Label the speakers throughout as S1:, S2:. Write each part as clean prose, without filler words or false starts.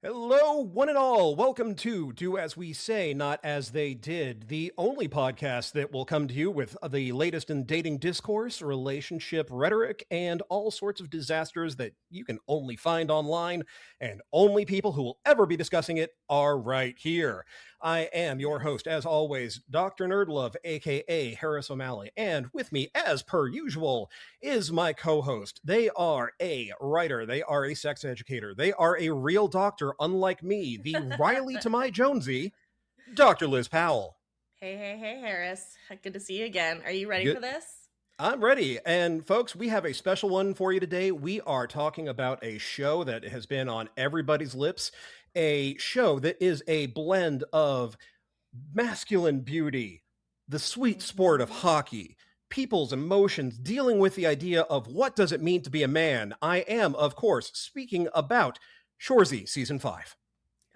S1: Hello, one and all. Welcome to Do As We Say, Not As They Did, the only podcast that will come to you with the latest in dating discourse, relationship rhetoric, and all sorts of disasters that you can only find online, and only people who will ever be discussing it are right here. I am your host, as always, Dr. Nerdlove, aka Harris O'Malley, and with me, as per usual, is my co-host. They are a writer, they are a sex educator, they are a real doctor, unlike me, the Riley to my Jonesy, Dr. Liz Powell.
S2: Hey, Harris. Good to see you again. Are you ready
S1: Good.
S2: for this?
S1: I'm ready. And folks, we have a special one for you today. We are talking about a show that has been on everybody's lips, a show that is a blend of masculine beauty, the sweet sport of hockey, people's emotions, dealing with the idea of what does it mean to be a man. I am, of course, speaking about Shoresy Season 5.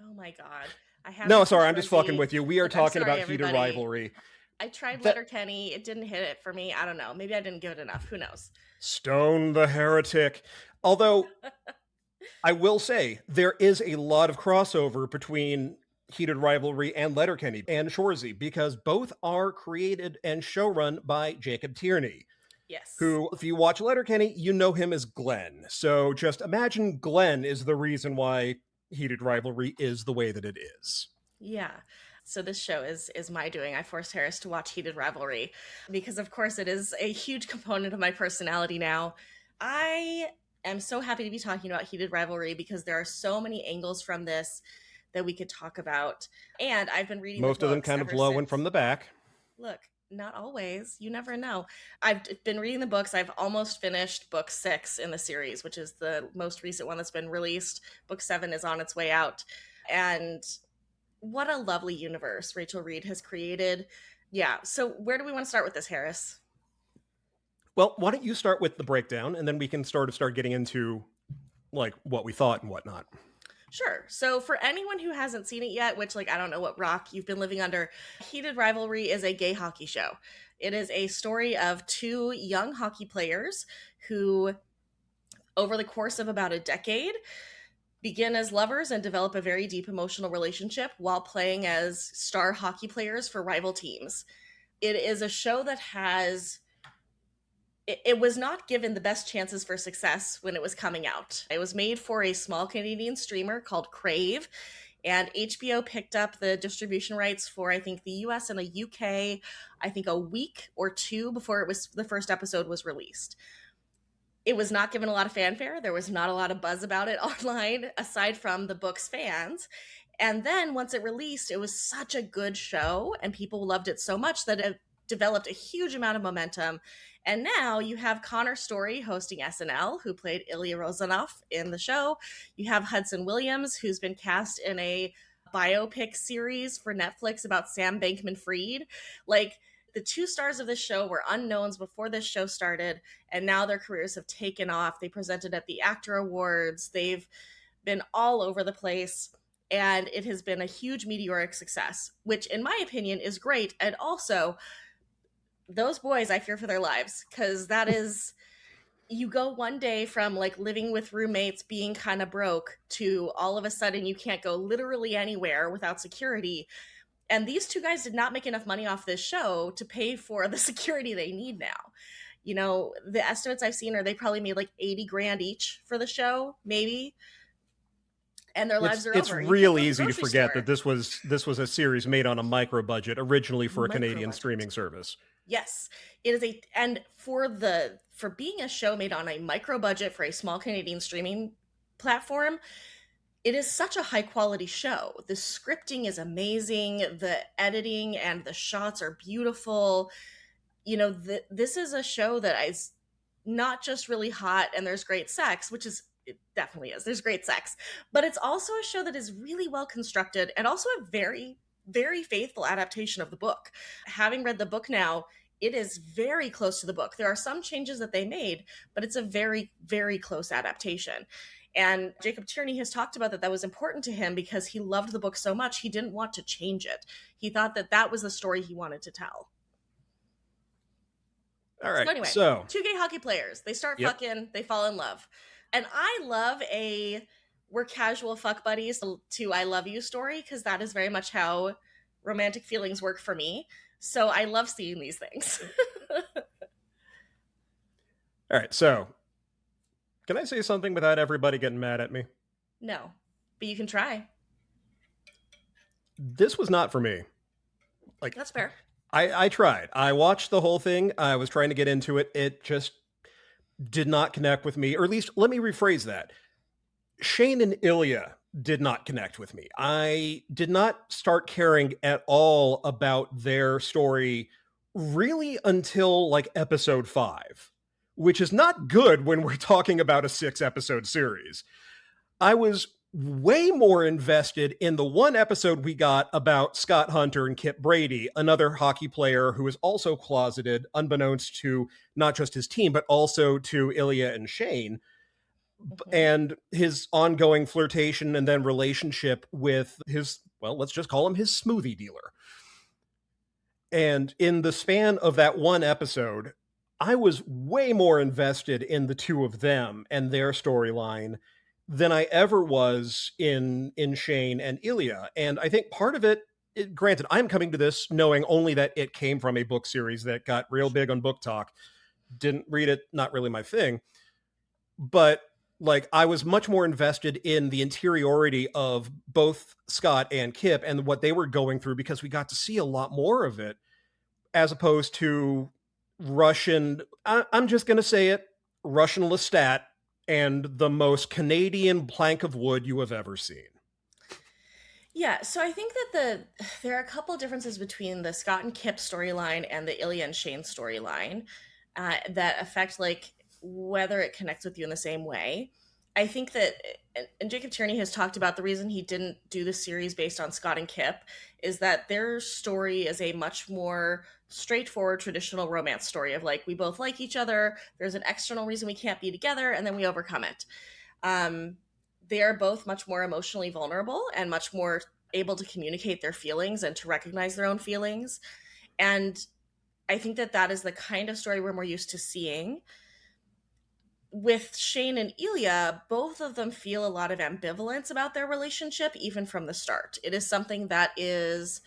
S2: Oh my God. I haven't
S1: No,
S2: seen
S1: sorry, I'm just fucking
S2: Shorzy.
S1: with you. We are
S2: Look, I'm
S1: talking
S2: sorry,
S1: about Heated
S2: everybody.
S1: Rivalry.
S2: I tried
S1: That
S2: Letterkenny. It didn't hit it for me. I don't know. Maybe I didn't give it enough. Who knows?
S1: Stone the Heretic. Although, I will say, there is a lot of crossover between Heated Rivalry and Letterkenny and Shoresy because both are created and showrun by Jacob Tierney,
S2: Yes.
S1: who, if you watch Letterkenny, you know him as Glenn. So just imagine Glenn is the reason why Heated Rivalry is the way that it is.
S2: Yeah. So this show is my doing. I forced Harris to watch Heated Rivalry because of course it is a huge component of my personality now. I am so happy to be talking about Heated Rivalry because there are so many angles from this that we could talk about. And I've been reading the
S1: Most of them
S2: books
S1: kind of
S2: ever
S1: blowing from
S2: since.
S1: the back.
S2: Look, not always. You never know. I've been reading the books. I've almost finished book 6 in the series, which is the most recent one that's been released. Book 7 is on its way out. And what a lovely universe Rachel Reed has created. Yeah. So where do we want to start with this, Harris?
S1: Well, why don't you start with the breakdown, and then we can start getting into like what we thought and whatnot.
S2: Sure. So for anyone who hasn't seen it yet, which I don't know what rock you've been living under, Heated Rivalry is a gay hockey show. It is a story of two young hockey players who over the course of about a decade begin as lovers and develop a very deep emotional relationship while playing as star hockey players for rival teams. It is a show that has it was not given the best chances for success when it was coming out. It was made for a small Canadian streamer called Crave, and HBO picked up the distribution rights for I think the US and the UK, I think a week or two before the first episode was released. It was not given a lot of fanfare. There was not a lot of buzz about it online aside from the book's fans. And then once it released, it was such a good show and people loved it so much that it developed a huge amount of momentum. And now you have Connor Story hosting SNL, who played Ilya Rozanov in the show. You have Hudson Williams, who's been cast in a biopic series for Netflix about Sam Bankman-Fried. Like, the two stars of this show were unknowns before this show started, and now their careers have taken off. They presented at the Actor Awards. They've been all over the place, and it has been a huge meteoric success, which in my opinion is great. And also, those boys, I fear for their lives, because that is, you go one day from like living with roommates being kind of broke to all of a sudden you can't go literally anywhere without security. And these two guys did not make enough money off this show to pay for the security they need now. You know, the estimates I've seen are they probably made like 80 grand each for the show, maybe. And their lives are
S1: It's
S2: over. You can't
S1: real
S2: go to the
S1: easy to
S2: grocery
S1: forget that
S2: store.
S1: this was a series made on a micro budget originally for a
S2: Micro
S1: Canadian
S2: budget.
S1: streaming service.
S2: Yes, it is and for being a show made on a micro budget for a small Canadian streaming platform, it is such a high quality show. The scripting is amazing, the editing and the shots are beautiful. You know, this is a show that is not just really hot and there's great sex, which is it definitely is. There's great sex, but it's also a show that is really well constructed and also a very very faithful adaptation of the book. Having read the book now, it is very close to the book. There are some changes that they made, but it's a very very close adaptation. And Jacob Tierney has talked about that was important to him because he loved the book so much he didn't want to change it. He thought that was the story he wanted to tell.
S1: All
S2: So
S1: right,
S2: anyway,
S1: so
S2: two gay hockey players. They start
S1: yep,
S2: fucking, they fall in love. And I love a we're casual fuck buddies to I love you story, because that is very much how romantic feelings work for me. So I love seeing these things.
S1: All right, so can I say something without everybody getting mad at me?
S2: No, but you can try.
S1: This was not for me. Like,
S2: That's fair.
S1: I tried. I watched the whole thing. I was trying to get into it. It just did not connect with me, or at least let me rephrase that. Shane and Ilya did not connect with me. I did not start caring at all about their story really until like episode 5, which is not good when we're talking about a 6 episode series. I was way more invested in the one episode we got about Scott Hunter and Kip Brady, another hockey player who is also closeted, unbeknownst to not just his team, but also to Ilya and Shane, and his ongoing flirtation and then relationship with his, well, let's just call him his smoothie dealer. And in the span of that one episode, I was way more invested in the two of them and their storyline than I ever was in Shane and Ilya. And I think part of it, granted, I'm coming to this knowing only that it came from a book series that got real big on Book Talk. Didn't read it, not really my thing. But like I was much more invested in the interiority of both Scott and Kip and what they were going through because we got to see a lot more of it as opposed to Russian. I'm just going to say it, Russian Lestat and the most Canadian plank of wood you have ever seen.
S2: Yeah, so I think that there are a couple of differences between the Scott and Kip storyline and the Ilya and Shane storyline that affect like whether it connects with you in the same way. I think that, and Jacob Tierney has talked about the reason he didn't do the series based on Scott and Kip is that their story is a much more straightforward traditional romance story of like we both like each other, there's an external reason we can't be together, and then we overcome it. They are both much more emotionally vulnerable and much more able to communicate their feelings and to recognize their own feelings. And I think that that is the kind of story we're more used to seeing. With Shane and Ilya, both of them feel a lot of ambivalence about their relationship, even from the start. It is something that is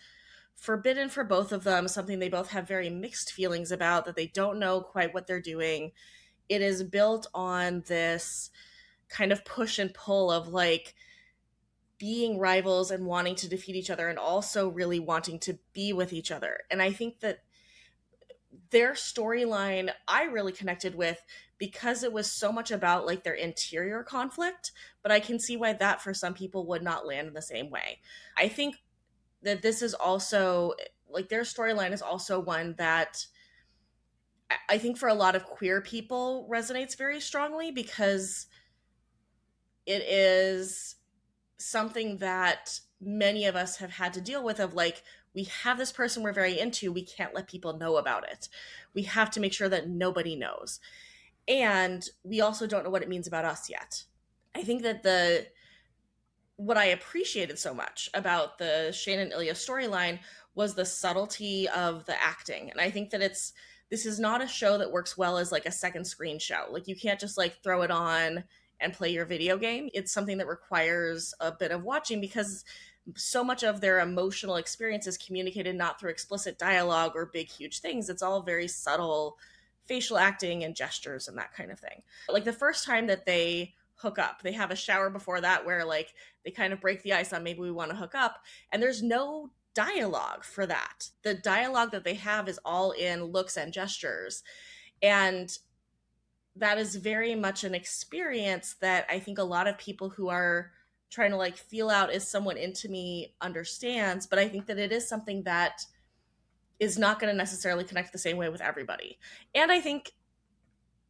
S2: forbidden for both of them, something they both have very mixed feelings about, that they don't know quite what they're doing. It is built on this kind of push and pull of like being rivals and wanting to defeat each other and also really wanting to be with each other. And I think that their storyline I really connected with because it was so much about like their interior conflict, but I can see why that for some people would not land in the same way. I think that this is also like their storyline is also one that I think for a lot of queer people resonates very strongly because it is something that many of us have had to deal with of like we have this person we're very into, we can't let people know about it, we have to make sure that nobody knows, and we also don't know what it means about us yet. I think that the what I appreciated so much about the Shane and Ilya storyline was the subtlety of the acting. And I think that this is not a show that works well as like a second screen show. Like you can't just like throw it on and play your video game. It's something that requires a bit of watching because so much of their emotional experience is communicated not through explicit dialogue or big huge things. It's all very subtle facial acting and gestures and that kind of thing. Like the first time that they hook up, they have a shower before that where like they kind of break the ice on maybe we want to hook up, and there's no dialogue for that. The dialogue that they have is all in looks and gestures, and that is very much an experience that I think a lot of people who are trying to like feel out is someone into me understands, but I think that it is something that is not going to necessarily connect the same way with everybody. And I think,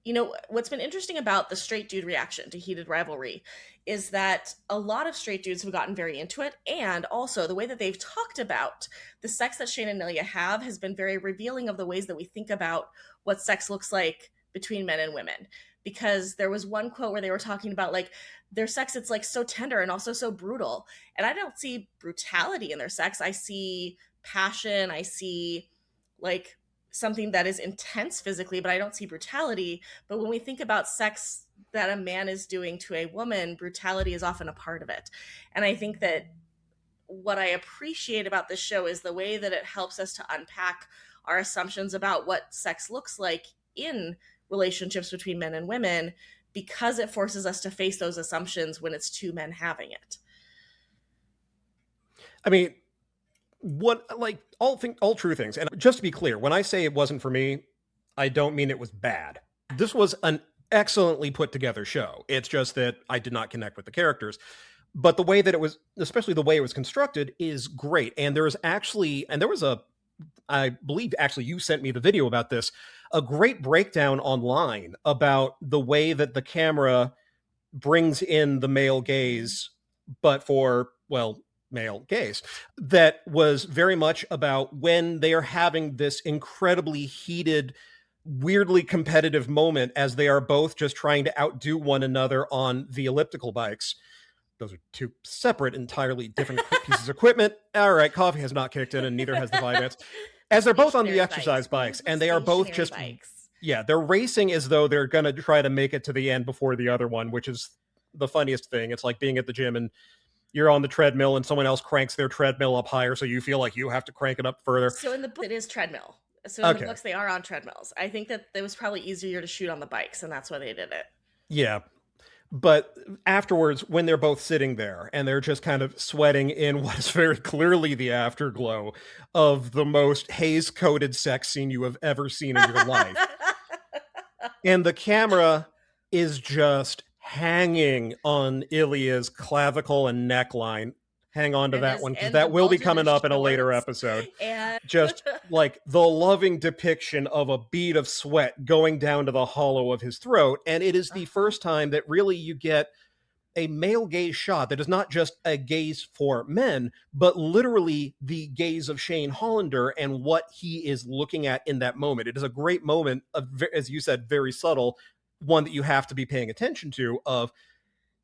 S2: you know, what's been interesting about the straight dude reaction to Heated Rivalry is that a lot of straight dudes have gotten very into it. And also the way that they've talked about the sex that Shane and Ilya have has been very revealing of the ways that we think about what sex looks like between men and women. Because there was one quote where they were talking about like their sex, it's like so tender and also so brutal. And I don't see brutality in their sex. I see passion. I see like something that is intense physically, but I don't see brutality. But when we think about sex that a man is doing to a woman, brutality is often a part of it. And I think that what I appreciate about this show is the way that it helps us to unpack our assumptions about what sex looks like in relationships between men and women, because it forces us to face those assumptions when it's two men having it.
S1: I mean, all true things. And just to be clear, when I say it wasn't for me, I don't mean it was bad. This was an excellently put together show. It's just that I did not connect with the characters. But the way that it was, especially the way it was constructed, is great. And there was I believe actually you sent me the video about this, a great breakdown online about the way that the camera brings in the male gaze, but for, well, male gaze, that was very much about when they are having this incredibly heated, weirdly competitive moment as they are both just trying to outdo one another on the elliptical bikes. Those are two separate, entirely different pieces of equipment. All right, coffee has not kicked in, and neither has the Vyvanse. As they're both on the exercise bikes, and they are both just
S2: bikes.
S1: Yeah, they're racing as though they're going to try to make it to the end before the other one, which is the funniest thing. It's like being at the gym and you're on the treadmill and someone else cranks their treadmill up higher, so you feel like you have to crank it up further.
S2: So in the book, it is treadmill. So in the books, they are on treadmills. I think that it was probably easier to shoot on the bikes, and that's why they did it.
S1: Yeah. But afterwards, when they're both sitting there and they're just kind of sweating in what is very clearly the afterglow of the most haze-coated sex scene you have ever seen in your life. And the camera is just hanging on Ilya's clavicle and neckline. Hang on to that one, because that will be coming up in a later episode.
S2: And
S1: just like the loving depiction of a bead of sweat going down to the hollow of his throat. And it is the first time that really you get a male gaze shot that is not just a gaze for men, but literally the gaze of Shane Hollander and what he is looking at in that moment. It is a great moment of, as you said, very subtle, one that you have to be paying attention to, of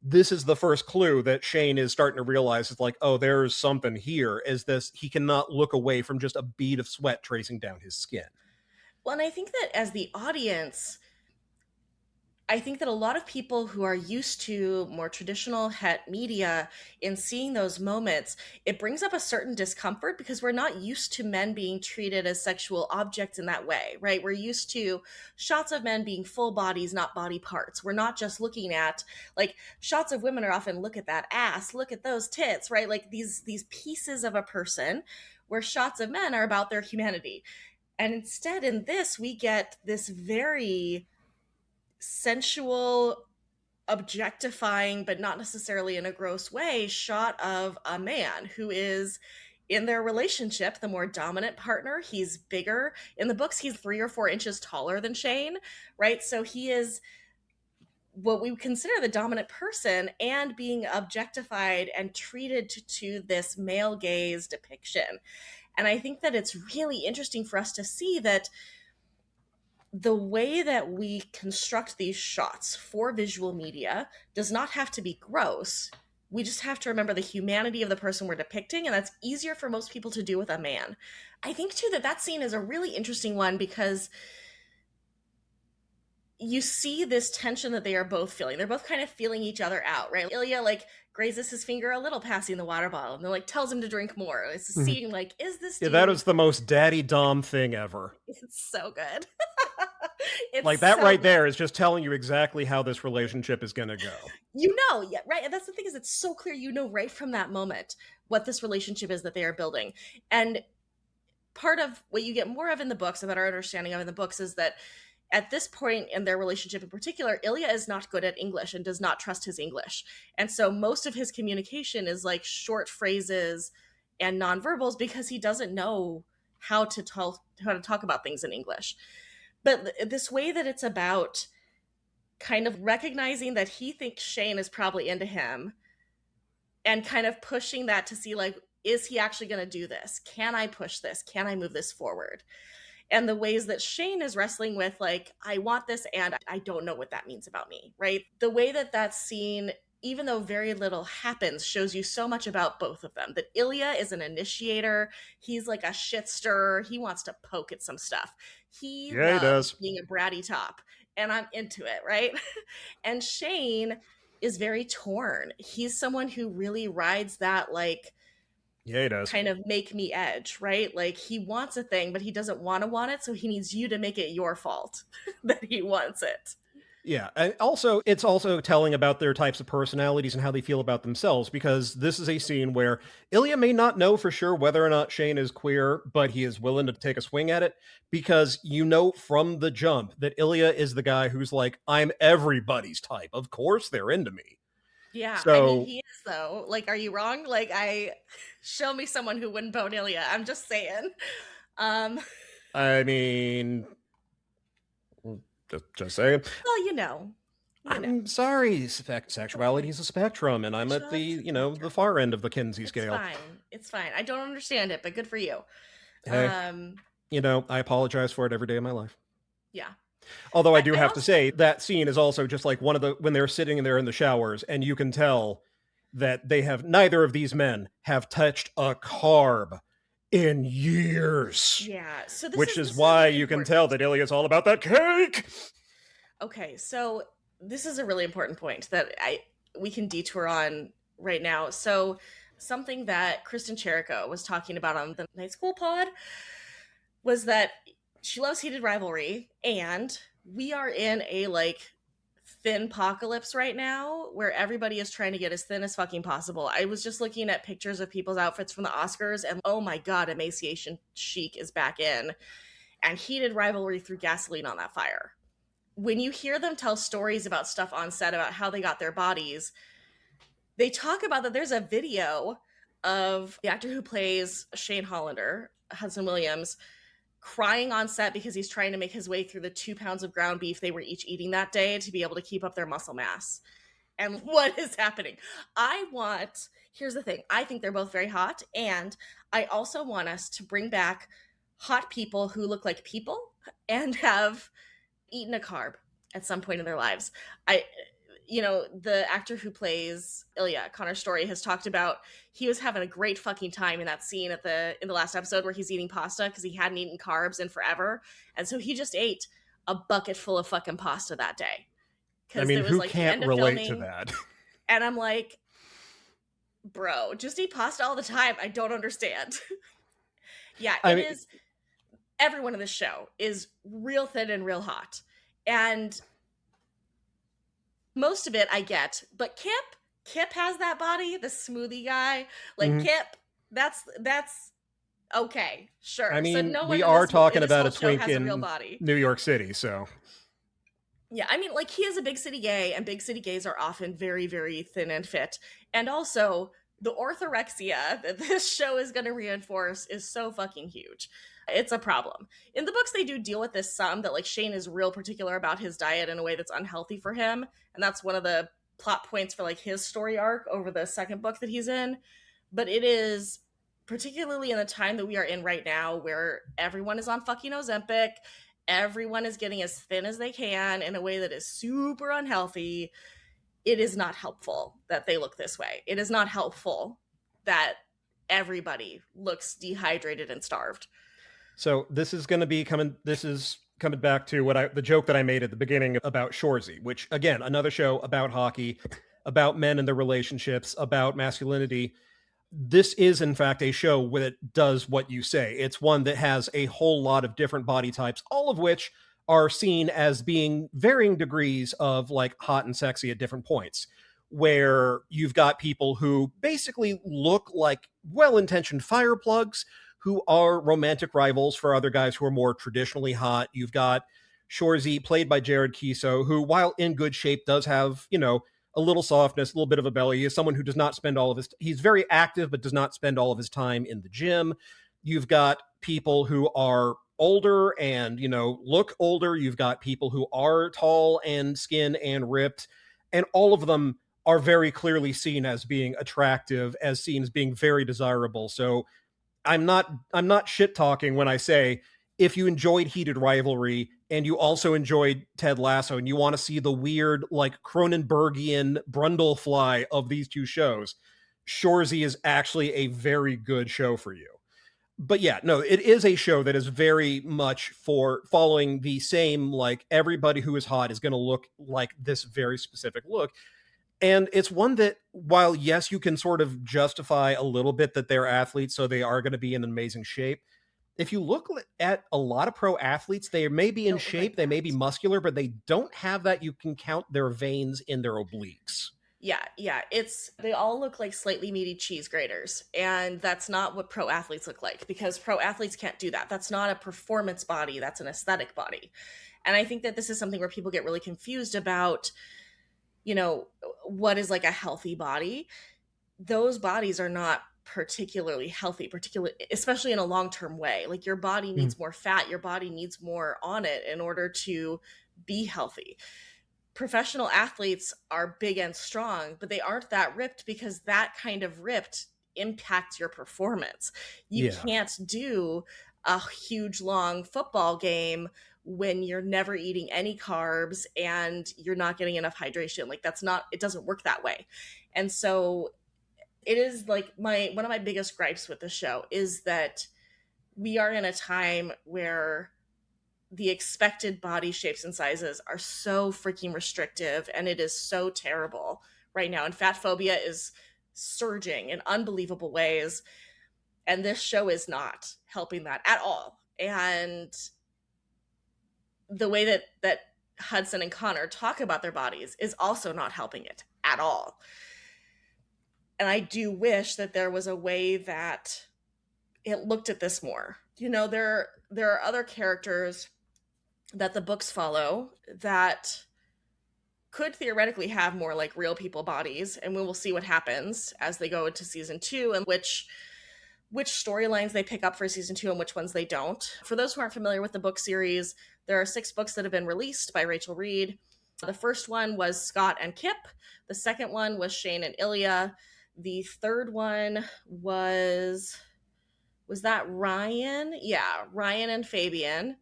S1: this is the first clue that Shane is starting to realize. It's like, oh, there's something here. Is this, he cannot look away from just a bead of sweat tracing down his skin.
S2: Well, and I think that as the audience, I think that a lot of people who are used to more traditional het media, in seeing those moments, it brings up a certain discomfort because we're not used to men being treated as sexual objects in that way, right? We're used to shots of men being full bodies, not body parts. We're not just looking at, like, shots of women are often, look at that ass, look at those tits, right? Like these pieces of a person, where shots of men are about their humanity. And instead in this, we get this very sensual, objectifying, but not necessarily in a gross way, shot of a man who is in their relationship the more dominant partner. He's bigger. In the books, he's 3 or 4 inches taller than Shane, right? So he is what we consider the dominant person and being objectified and treated to this male gaze depiction. And I think that it's really interesting for us to see that the way that we construct these shots for visual media does not have to be gross. We just have to remember the humanity of the person we're depicting, and that's easier for most people to do with a man. I think, too, that scene is a really interesting one because you see this tension that they are both feeling. They're both kind of feeling each other out, right? Ilya, like, grazes his finger a little passing the water bottle, and then, like, tells him to drink more. It's a scene, like, is this dude...
S1: Yeah, that is the most daddy dom thing ever.
S2: It's so good.
S1: It's like that so right there is just telling you exactly how this relationship is going to go.
S2: You know, yeah, right. And that's the thing, is it's so clear, you know, right from that moment what this relationship is that they are building. And part of what you get more of in the books, and that our understanding of in the books, is that at this point in their relationship in particular, Ilya is not good at English and does not trust his English. And so most of his communication is like short phrases and nonverbals because he doesn't know how to talk about things in English. But this way that it's about kind of recognizing that he thinks Shane is probably into him and kind of pushing that to see, like, is he actually going to do this? Can I push this? Can I move this forward? And the ways that Shane is wrestling with, like, I want this and I don't know what that means about me, right? The way that that's seen, even though very little happens, shows you so much about both of them. That Ilya is an initiator. He's like a shit stirrer. He wants to poke at some stuff. He loves being a bratty top. and I'm into it, right? And Shane is very torn. He's someone who really rides that like
S1: Yeah, he does.
S2: kind of make me edge, right? Like he wants a thing, but he doesn't want it, so he needs you to make it your fault that he wants it.
S1: Yeah, and also it's also telling about their types of personalities and how they feel about themselves, because this is a scene where Ilya may not know for sure whether or not Shane is queer, but he is willing to take a swing at it, because you know from the jump that Ilya is the guy who's like, I'm everybody's type. Of course they're into me.
S2: Yeah, I mean,
S1: So,
S2: he is though. Like, are you wrong? Like, I show me someone who wouldn't bone Ilya. I'm just saying. Um,
S1: I mean, just saying.
S2: well, you know,
S1: I'm sorry, sexuality
S2: okay,
S1: is a spectrum, and I'm at the,
S2: just
S1: the
S2: spectrum.
S1: far end of the Kinsey
S2: It's
S1: scale.
S2: fine. It's fine. I don't understand it, but good for you.
S1: Hey,
S2: Um,
S1: I apologize for it every day of my life.
S2: yeah.
S1: Although I do
S2: I
S1: have to
S2: also
S1: say that scene is also just like one of the when they're sitting there in the showers, and you can tell that they have neither of these men have touched a carb in years,
S2: yeah. So
S1: which is
S2: this is
S1: why
S2: really
S1: you can tell
S2: important.
S1: that Ilya's all about that cake.
S2: Okay, so this is a really important point that I we can detour on right now. So something that Kristen Cherico was talking about on the Night School pod was that she loves Heated Rivalry, and we are in a like thin apocalypse right now where everybody is trying to get as thin as fucking possible. I was just looking at pictures of people's outfits from the Oscars, and oh my god, emaciation chic is back in, and Heated Rivalry threw gasoline on that fire. When you hear them tell stories about stuff on set about how they got their bodies, they talk about that there's a video of the actor who plays Shane Hollander, Hudson Williams, crying on set because he's trying to make his way through the 2 pounds of ground beef they were each eating that day to be able to keep up their muscle mass. And what is happening? Here's the thing, I think they're both very hot. And I also want us to bring back hot people who look like people and have eaten a carb at some point in their lives. The actor who plays Ilya, Connor Story, has talked about he was having a great fucking time in that scene in the last episode where he's eating pasta because he hadn't eaten carbs in forever, and so he just ate a bucket full of fucking pasta that day
S1: I
S2: because
S1: mean,
S2: it was
S1: who
S2: like the
S1: can't
S2: end of
S1: relate to
S2: filming,
S1: that?
S2: and I'm like, bro, just eat pasta all the time. I don't understand. Yeah,
S1: I
S2: it
S1: mean,
S2: is. Everyone in this show is real thin and real hot, and most of it I get, but Kip has that body, the smoothie guy. Like
S1: mhm.
S2: Kip, that's okay,
S1: I
S2: sure. So
S1: mean,
S2: no
S1: we
S2: one
S1: are
S2: in
S1: talking
S2: this
S1: about
S2: whole
S1: a
S2: show
S1: twink
S2: has a real
S1: in
S2: body.
S1: New York City, so
S2: Yeah, I mean, like he is a big city gay, and big city gays are often very, very thin and fit. And also, the orthorexia that this show is going to reinforce is so fucking huge. It's a problem. In the books, they do deal with this some, that like Shane is real particular about his diet in a way that's unhealthy for him. And that's one of the plot points for like his story arc over the second book that he's in. But it is particularly in the time that we are in right now where everyone is on fucking Ozempic, everyone is getting as thin as they can in a way that is super unhealthy. It is not helpful that they look this way. It is not helpful that everybody looks dehydrated and starved.
S1: so this is going to be coming. This is coming back to the joke that I made at the beginning about Shoresy, which again, another show about hockey, about men and their relationships, about masculinity. This is in fact a show that does what you say. It's one that has a whole lot of different body types, all of which are seen as being varying degrees of like hot and sexy at different points, where you've got people who basically look like well-intentioned fire plugs who are romantic rivals for other guys who are more traditionally hot. You've got Shorzy, played by Jared Kiso, who, while in good shape, does have, a little softness, a little bit of a belly. He is someone who does not spend all of his, he's very active, but does not spend all of his time in the gym. You've got people who are older and, look older. You've got people who are tall and skin and ripped, and all of them are very clearly seen as being attractive, as seen as being very desirable. So I'm not shit talking when I say if you enjoyed Heated Rivalry and you also enjoyed Ted Lasso and you want to see the weird like Cronenbergian Brundlefly of these two shows, Shoresy is actually a very good show for you. But yeah, no, it is a show that is very much for following the same, like, everybody who is hot is going to look like this very specific look. And it's one that, while yes, you can sort of justify a little bit that they're athletes, so they are going to be in amazing shape. If you look at a lot of pro athletes, they may be in
S2: Don't look like
S1: shape, they may be
S2: that.
S1: muscular, but they don't have that. You can count their veins in their obliques.
S2: Yeah, they all look like slightly meaty cheese graters, and that's not what pro athletes look like, because pro athletes can't do that. That's not a performance body, that's an aesthetic body. And I think that this is something where people get really confused about, you know, what is like a healthy body. Those bodies are not particularly healthy, particularly especially in a long-term way. Like, your body
S1: Mhm.
S2: needs more fat, your body needs more on it in order to be healthy. Professional athletes are big and strong, but they aren't that ripped because that kind of ripped impacts your performance. You
S1: Yeah.
S2: can't do a huge long football game when you're never eating any carbs and you're not getting enough hydration. Like, that's not, it doesn't work that way. And so it is like one of my biggest gripes with the show is that we are in a time where the expected body shapes and sizes are so freaking restrictive, and it is so terrible right now. And fat phobia is surging in unbelievable ways, and this show is not helping that at all. And the way that Hudson and Connor talk about their bodies is also not helping it at all. And I do wish that there was a way that it looked at this more. You know, there are other characters that the books follow that could theoretically have more like real people bodies, and we will see what happens as they go into season 2 and which storylines they pick up for season 2 and which ones they don't. For those who aren't familiar with the book series, there are 6 books that have been released by Rachel Reed. The first one was Scott and Kip. The second one was Shane and Ilya. The third one was that Ryan? Yeah, Ryan and Fabian.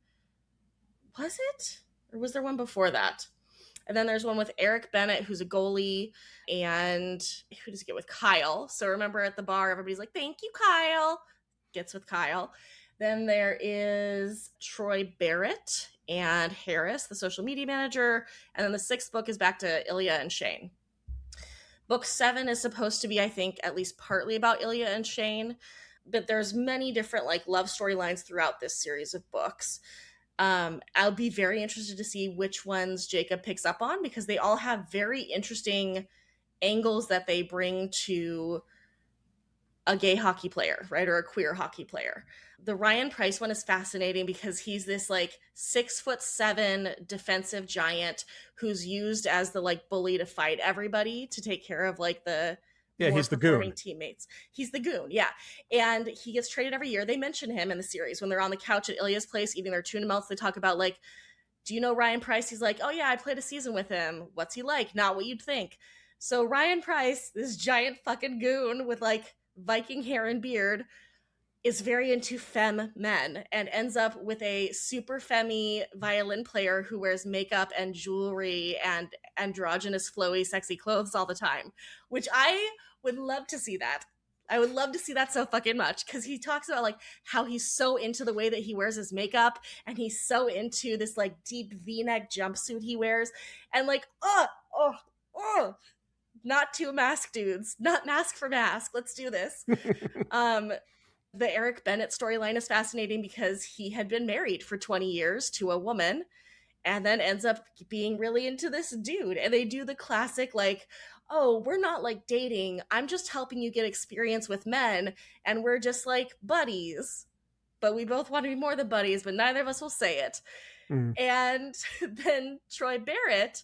S2: Was it? Or was there one before that? And then there's one with Eric Bennett, who's a goalie, and who does he get with? Kyle. So remember at the bar, everybody's like, "Thank you, Kyle." Gets with Kyle. Then there is Troy Barrett and Harris, the social media manager. And then the 6th book is back to Ilya and Shane. Book 7 is supposed to be, I think, at least partly about Ilya and Shane, but there's many different like love storylines throughout this series of books. I'll be very interested to see which ones Jacob picks up on, because they all have very interesting angles that they bring to a gay hockey player, right? Or a queer hockey player. The Ryan Price one is fascinating because he's this like 6'7" defensive giant who's used as the like bully to fight everybody, to take care of like the
S1: Yeah,
S2: more
S1: he's the
S2: performing
S1: goon.
S2: teammates. He's the goon, yeah. And he gets traded every year. They mention him in the series when they're on the couch at Ilya's place eating their tuna melts. They talk about like, do you know Ryan Price? He's like, oh yeah, I played a season with him. What's he like? Not what you'd think. So Ryan Price, this giant fucking goon with like Viking hair and beard, is very into femme men and ends up with a super femmy violin player who wears makeup and jewelry and androgynous flowy sexy clothes all the time, which I would love to see that. I would love to see that so fucking much, because he talks about like how he's so into the way that he wears his makeup, and he's so into this like deep V-neck jumpsuit he wears, and like not 2 mask dudes, not mask for mask. Let's do this. um the Eric Bennett storyline is fascinating because he had been married for 20 years to a woman and then ends up being really into this dude. And they do the classic, like, oh, we're not like dating. I'm just helping you get experience with men. And we're just like buddies. But we both want to be more than buddies, but neither of us will say it.
S1: Mm.
S2: And then Troy Barrett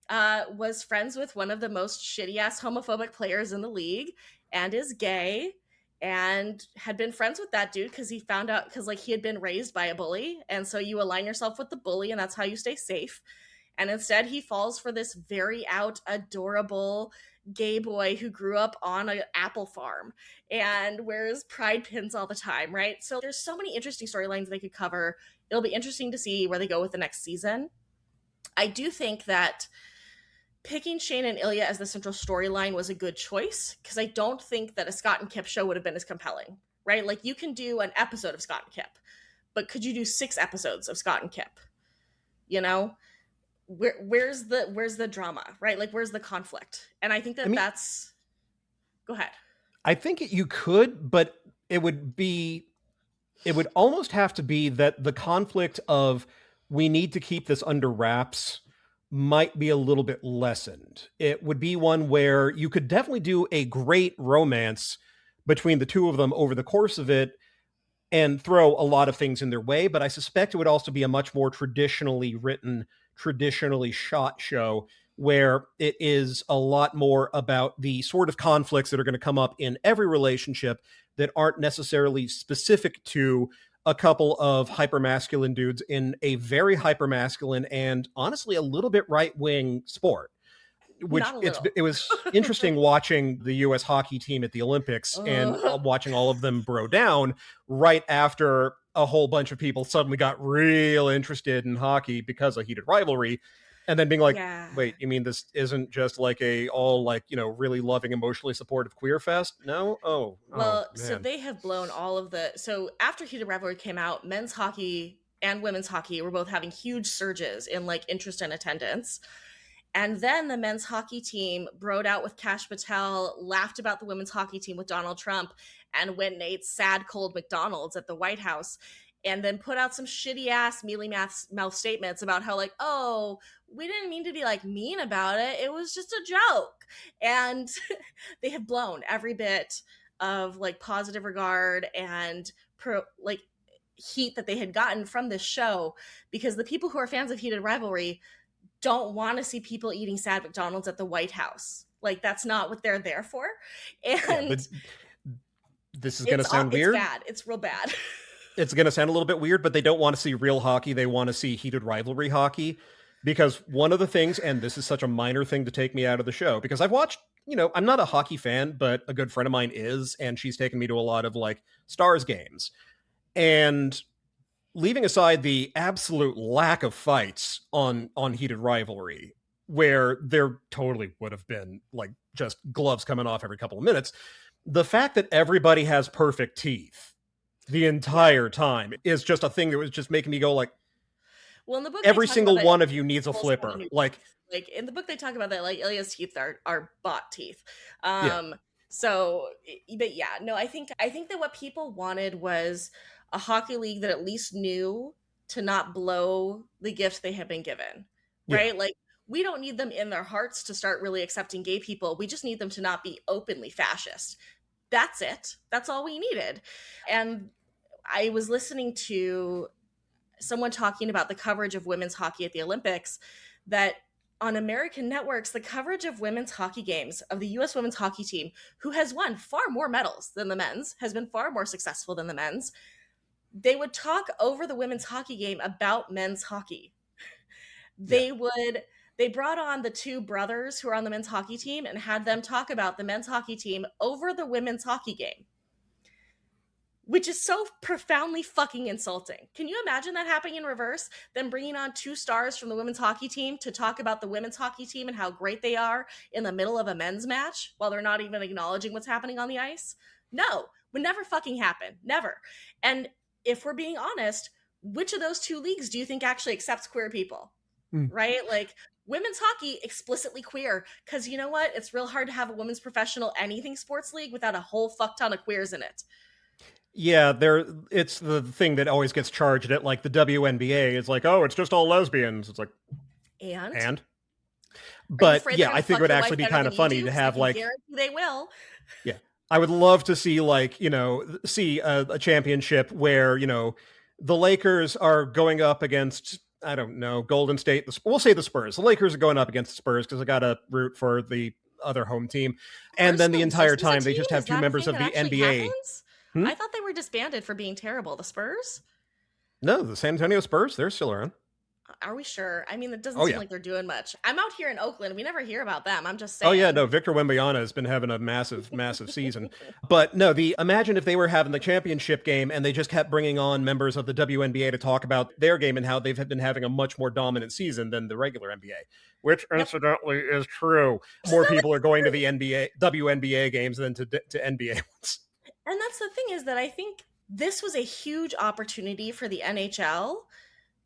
S2: was friends with one of the most shitty ass homophobic players in the league and is gay, and had been friends with that dude because he found out, because like he had been raised by a bully, and so you align yourself with the bully and that's how you stay safe. And instead he falls for this very out adorable gay boy who grew up on an apple farm and wears pride pins all the time, right? So there's so many interesting storylines they could cover. It'll be interesting to see where they go with the next season. I do think that picking Shane and Ilya as the central storyline was a good choice, because I don't think that a Scott and Kip show would have been as compelling, right? Like, you can do an episode of Scott and Kip, but could you do 6 episodes of Scott and Kip? You know, where's the drama, right? Like, where's the conflict? And I think that that's. Go ahead.
S1: I think you could, but it would almost have to be that the conflict of we need to keep this under wraps might be a little bit lessened. It would be one where you could definitely do a great romance between the two of them over the course of it and throw a lot of things in their way, but I suspect it would also be a much more traditionally written, traditionally shot show where it is a lot more about the sort of conflicts that are going to come up in every relationship that aren't necessarily specific to a couple of hypermasculine dudes in a very hypermasculine and honestly a little bit right-wing sport. Which it was interesting watching the U.S. hockey team at the Olympics and watching all of them bro down right after a whole bunch of people suddenly got real interested in hockey because of Heated Rivalry. And then being like, wait, you mean this isn't just like a all like, you know, really loving, emotionally supportive queer fest? No?
S2: Well, so they have blown all of the... So after Heated Rivalry came out, men's hockey and women's hockey were both having huge surges in like interest and attendance. And then the men's hockey team broed out with Kash Patel, laughed about the women's hockey team with Donald Trump, and went and ate sad, cold McDonald's at the White House, and then put out some shitty ass mealy mouth statements about how like, oh, we didn't mean to be like mean about it. It was just a joke. And they have blown every bit of like positive regard and like heat that they had gotten from this show, because the people who are fans of Heated Rivalry don't want to see people eating sad McDonald's at the White House. Like, that's not what they're there for. And
S1: this is going to sound weird.
S2: It's bad. It's real bad.
S1: It's going to sound a little bit weird, but they don't want to see real hockey. They want to see Heated Rivalry hockey, because one of the things, and this is such a minor thing to take me out of the show, because I've watched, you know, I'm not a hockey fan, but a good friend of mine is, and she's taken me to a lot of like Stars games. And leaving aside the absolute lack of fights on Heated Rivalry, where there totally would have been like just gloves coming off every couple of minutes, the fact that everybody has perfect teeth the entire time is just a thing that was just making me go like,
S2: well, in the book,
S1: every single one of you needs a flipper. Like
S2: in the book, they talk about that, like Ilya's teeth are bought teeth.
S1: Yeah.
S2: So, but yeah, no, I think that what people wanted was a hockey league that at least knew to not blow the gift they have been given, right? Yeah. Like, we don't need them in their hearts to start really accepting gay people. We just need them to not be openly fascist. That's it. That's all we needed. And I was listening to someone talking about the coverage of women's hockey at the Olympics, that on American networks, the coverage of women's hockey games, of the U.S. women's hockey team, who has won far more medals than the men's, has been far more successful than the men's, they would talk over the women's hockey game about men's hockey. They brought on the two brothers who are on the men's hockey team and had them talk about the men's hockey team over the women's hockey game, which is so profoundly fucking insulting. Can you imagine that happening in reverse? Them bringing on two stars from the women's hockey team to talk about the women's hockey team and how great they are in the middle of a men's match while they're not even acknowledging what's happening on the ice? No, would never fucking happen. Never. And if we're being honest, which of those two leagues do you think actually accepts queer people? Right? Like, women's hockey, explicitly queer, because you know what? It's real hard to have a women's professional anything sports league without a whole fuck ton of queers in it.
S1: Yeah, it's the thing that always gets charged at like the WNBA. It's like, oh, it's just all lesbians. It's like, and? But yeah, I think it would actually be kind of funny to have like,
S2: they will.
S1: Yeah. I would love to see like, you know, a championship where, you know, the Lakers are going up against, I don't know, Golden State. We'll say the Spurs. The Lakers are going up against the Spurs because I got to root for the other home team. And then the entire time they just have two members of the NBA.
S2: I thought they were disbanded for being terrible. The Spurs?
S1: No, the San Antonio Spurs, they're still around.
S2: Are we sure? I mean, it doesn't
S1: Oh
S2: seem
S1: yeah.
S2: like they're doing much. I'm out here in Oakland. We never hear about them. I'm just
S1: Oh yeah,
S2: saying.
S1: no, Victor Wembanyama has been having a massive, massive season. But no, the imagine if they were having the championship game and they just kept bringing on members of the WNBA to talk about their game and how they've been having a much more dominant season than the regular NBA, which
S2: Yep.
S1: incidentally is true. More people are going to the NBA WNBA games than to NBA ones.
S2: And that's the thing is that I think this was a huge opportunity for the NHL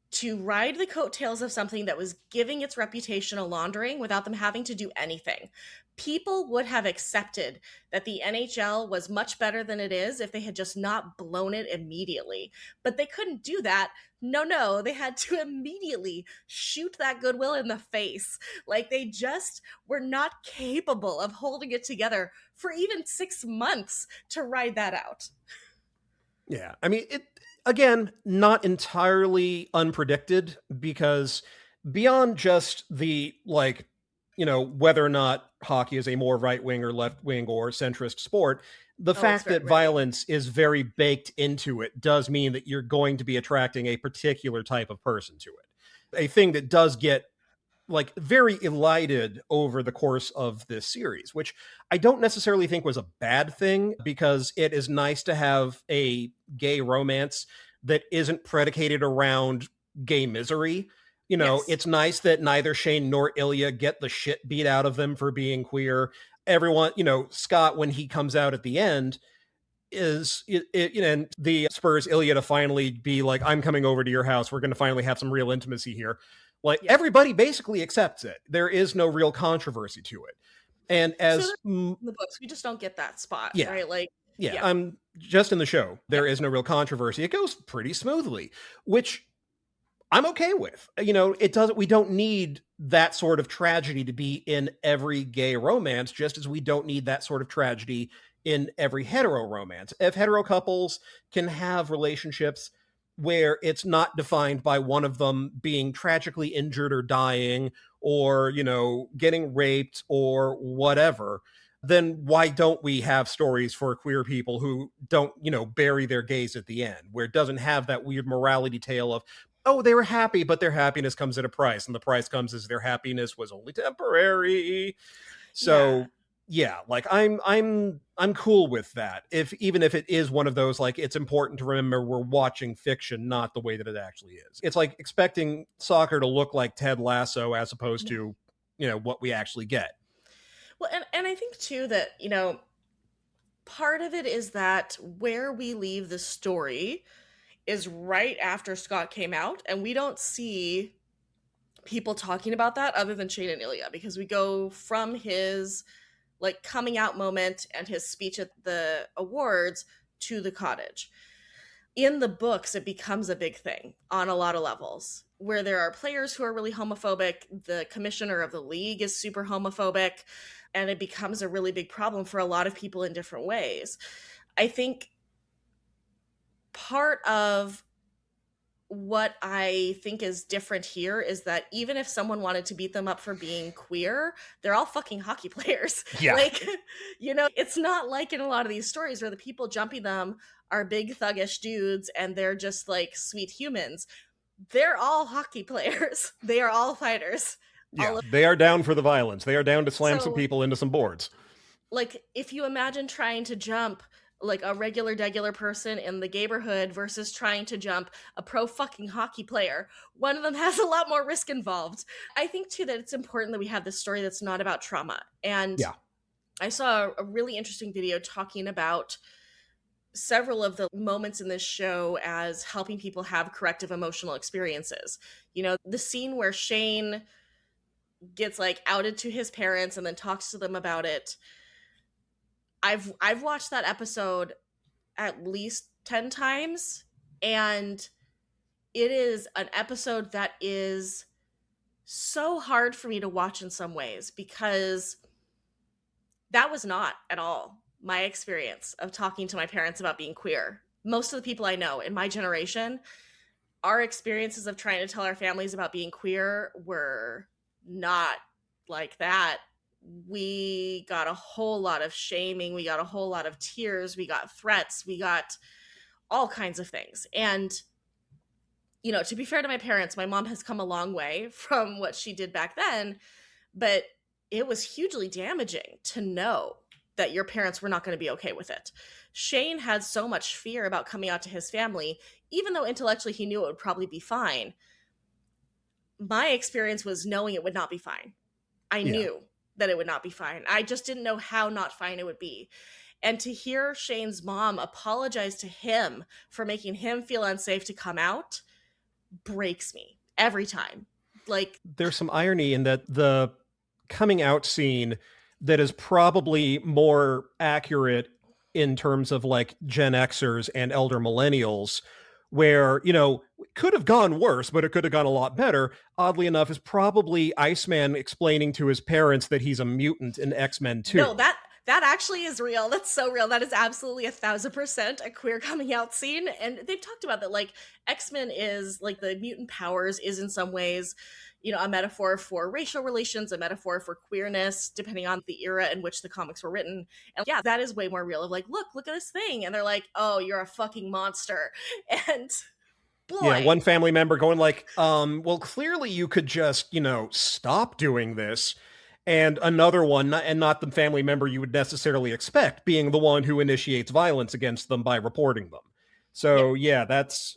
S2: to ride the coattails of something that was giving its reputation a laundering without them having to do anything. People would have accepted that the NHL was much better than it is if they had just not blown it immediately. But they couldn't do that. No, they had to immediately shoot that goodwill in the face. Like they just were not capable of holding it together for even 6 months to ride that out.
S1: Yeah, I mean, it again, not entirely unpredicted because beyond just the like, whether or not hockey is a more right wing or left wing or centrist sport, the
S2: Oh, it's
S1: fact
S2: very
S1: that
S2: right wing.
S1: violence is very baked into it does mean that you're going to be attracting a particular type of person to it. A thing that does get like very elided over the course of this series, which I don't necessarily think was a bad thing because it is nice to have a gay romance that isn't predicated around gay misery.
S2: Yes.
S1: It's nice that neither Shane nor Ilya get the shit beat out of them for being queer. Everyone, Scott, when he comes out at the end, is and the Spurs Ilya to finally be like, I'm coming over to your house. We're going to finally have some real intimacy here. Like
S2: Yeah.
S1: everybody basically accepts it. There is no real controversy to it. And
S2: So
S1: as
S2: in the books, we just don't get that spot,
S1: yeah,
S2: right? Like,
S1: yeah,
S2: yeah,
S1: I'm just in the show.
S2: yeah,
S1: There is no real controversy. It goes pretty smoothly, which I'm okay with. It doesn't, we don't need that sort of tragedy to be in every gay romance, just as we don't need that sort of tragedy in every hetero romance. If hetero couples can have relationships where it's not defined by one of them being tragically injured or dying or, getting raped or whatever, then why don't we have stories for queer people who don't, bury their gays at the end, where it doesn't have that weird morality tale of, oh, they were happy, but their happiness comes at a price, and the price comes as their happiness was only temporary.
S2: yeah.
S1: So yeah, like I'm cool with that. If even if it is one of those, like, it's important to remember we're watching fiction, not the way that it actually is. It's like expecting soccer to look like Ted Lasso as opposed
S2: No.
S1: to, what we actually get.
S2: Well, and I think too that, part of it is that where we leave the story is right after Scott came out, and we don't see people talking about that other than Shane and Ilya because we go from his like coming out moment and his speech at the awards to the cottage. In the books, it becomes a big thing on a lot of levels where there are players who are really homophobic. The commissioner of the league is super homophobic, and it becomes a really big problem for a lot of people in different ways. I think part of what I think is different here is that even if someone wanted to beat them up for being queer, they're all fucking hockey players.
S1: Yeah.
S2: Like, it's not like in a lot of these stories where the people jumping them are big thuggish dudes and they're just like sweet humans. They're all hockey players. They are all fighters.
S1: Yeah, they are down for the violence. They are down to slam some
S2: So,
S1: people into some boards.
S2: like, if you imagine trying to jump like a regular person in the neighborhood versus trying to jump a pro fucking hockey player, one of them has a lot more risk involved. I think too that it's important that we have this story that's not about trauma. And
S1: Yeah.
S2: I saw a really interesting video talking about several of the moments in this show as helping people have corrective emotional experiences. The scene where Shane gets like outed to his parents and then talks to them about it. I've watched that episode at least 10 times, and it is an episode that is so hard for me to watch in some ways because that was not at all my experience of talking to my parents about being queer. Most of the people I know in my generation, our experiences of trying to tell our families about being queer were not like that. We got a whole lot of shaming, we got a whole lot of tears, we got threats, we got all kinds of things. And you know, to be fair to my parents, my mom has come a long way from what she did back then, but it was hugely damaging to know that your parents were not going to be okay with it. Shane had so much fear about coming out to his family, even though intellectually he knew it would probably be fine. My experience was knowing it would not be fine. I
S1: Yeah.
S2: knew that it would not be fine. I just didn't know how not fine it would be. And to hear Shane's mom apologize to him for making him feel unsafe to come out breaks me every time. Like,
S1: There's some irony in that the coming out scene that is probably more accurate in terms of like Gen Xers and elder millennials, where, you know, could have gone worse, but it could have gone a lot better. Oddly enough, is probably Iceman explaining to his parents that he's a mutant in X-Men 2.
S2: no, that actually is real. That's so real. That is absolutely 1,000% a queer coming out scene. And they've talked about that. Like, X-Men is like the mutant powers is in some ways, you know, a metaphor for racial relations, a metaphor for queerness, depending on the era in which the comics were written. And yeah, that is way more real of like, look at this thing. And they're like, oh, you're a fucking monster. And
S1: Yeah,
S2: boy,
S1: one family member going like, well, clearly you could just, you know, stop doing this. And another one, and not the family member you would necessarily expect, being the one who initiates violence against them by reporting them.
S2: yeah,
S1: So, yeah, that's,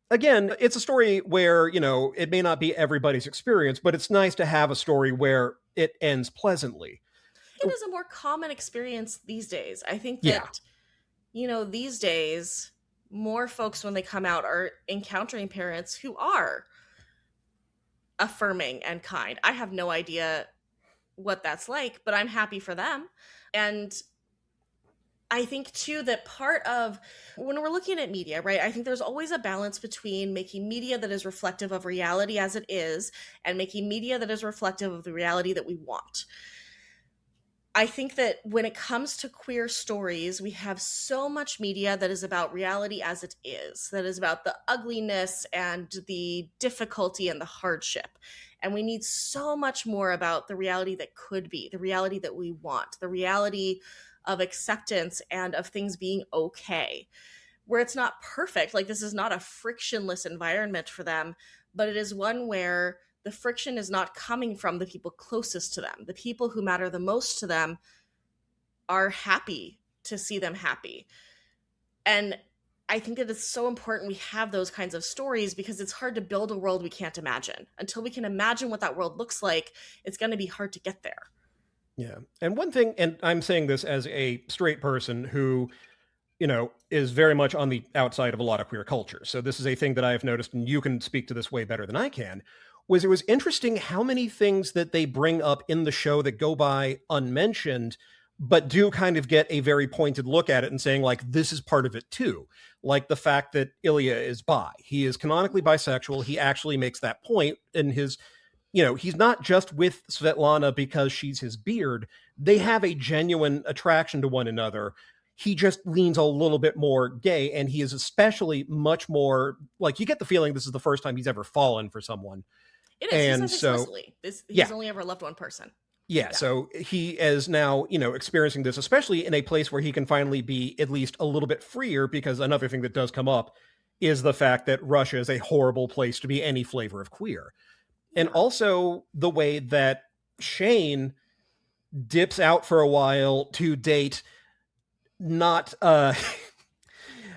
S1: again, it's a story where, you know, it may not be everybody's experience, but it's nice to have a story where it ends pleasantly.
S2: it is a more common experience these days. I think
S1: Yeah.
S2: that, you know, these days, more folks when they come out are encountering parents who are affirming and kind. I have no idea what that's like, but I'm happy for them. And I think too that part of when we're looking at media, right? I think there's always a balance between making media that is reflective of reality as it is and making media that is reflective of the reality that we want. I think that when it comes to queer stories, we have so much media that is about reality as it is, that is about the ugliness and the difficulty and the hardship. And we need so much more about the reality that could be, the reality that we want, the reality of acceptance and of things being okay, where it's not perfect. Like, this is not a frictionless environment for them, but it is one where the friction is not coming from the people closest to them. The people who matter the most to them are happy to see them happy. And I think that it's so important we have those kinds of stories because it's hard to build a world we can't imagine. Until we can imagine what that world looks like, it's going to be hard to get there.
S1: Yeah. And one thing, and I'm saying this as a straight person who, you know, is very much on the outside of a lot of queer culture. So this is a thing that I have noticed, and you can speak to this way better than I can, was it was interesting how many things that they bring up in the show that go by unmentioned, but do kind of get a very pointed look at it and saying, like, this is part of it too. Like the fact that Ilya is bi. He is canonically bisexual. He actually makes that point in his, you know, he's not just with Svetlana because she's his beard. They have a genuine attraction to one another. He just leans a little bit more gay, and he is especially much more like, you get the feeling this is the first time he's ever fallen for someone.
S2: It is. He
S1: And
S2: says
S1: so,
S2: explicitly.
S1: yeah,
S2: He's only ever loved one person.
S1: yeah.
S2: Yeah.
S1: So he is now, you know, experiencing this, especially in a place where he can finally be at least a little bit freer, because another thing that does come up is the fact that Russia is a horrible place to be any flavor of queer. And
S2: Yeah.
S1: also the way that Shane dips out for a while to date not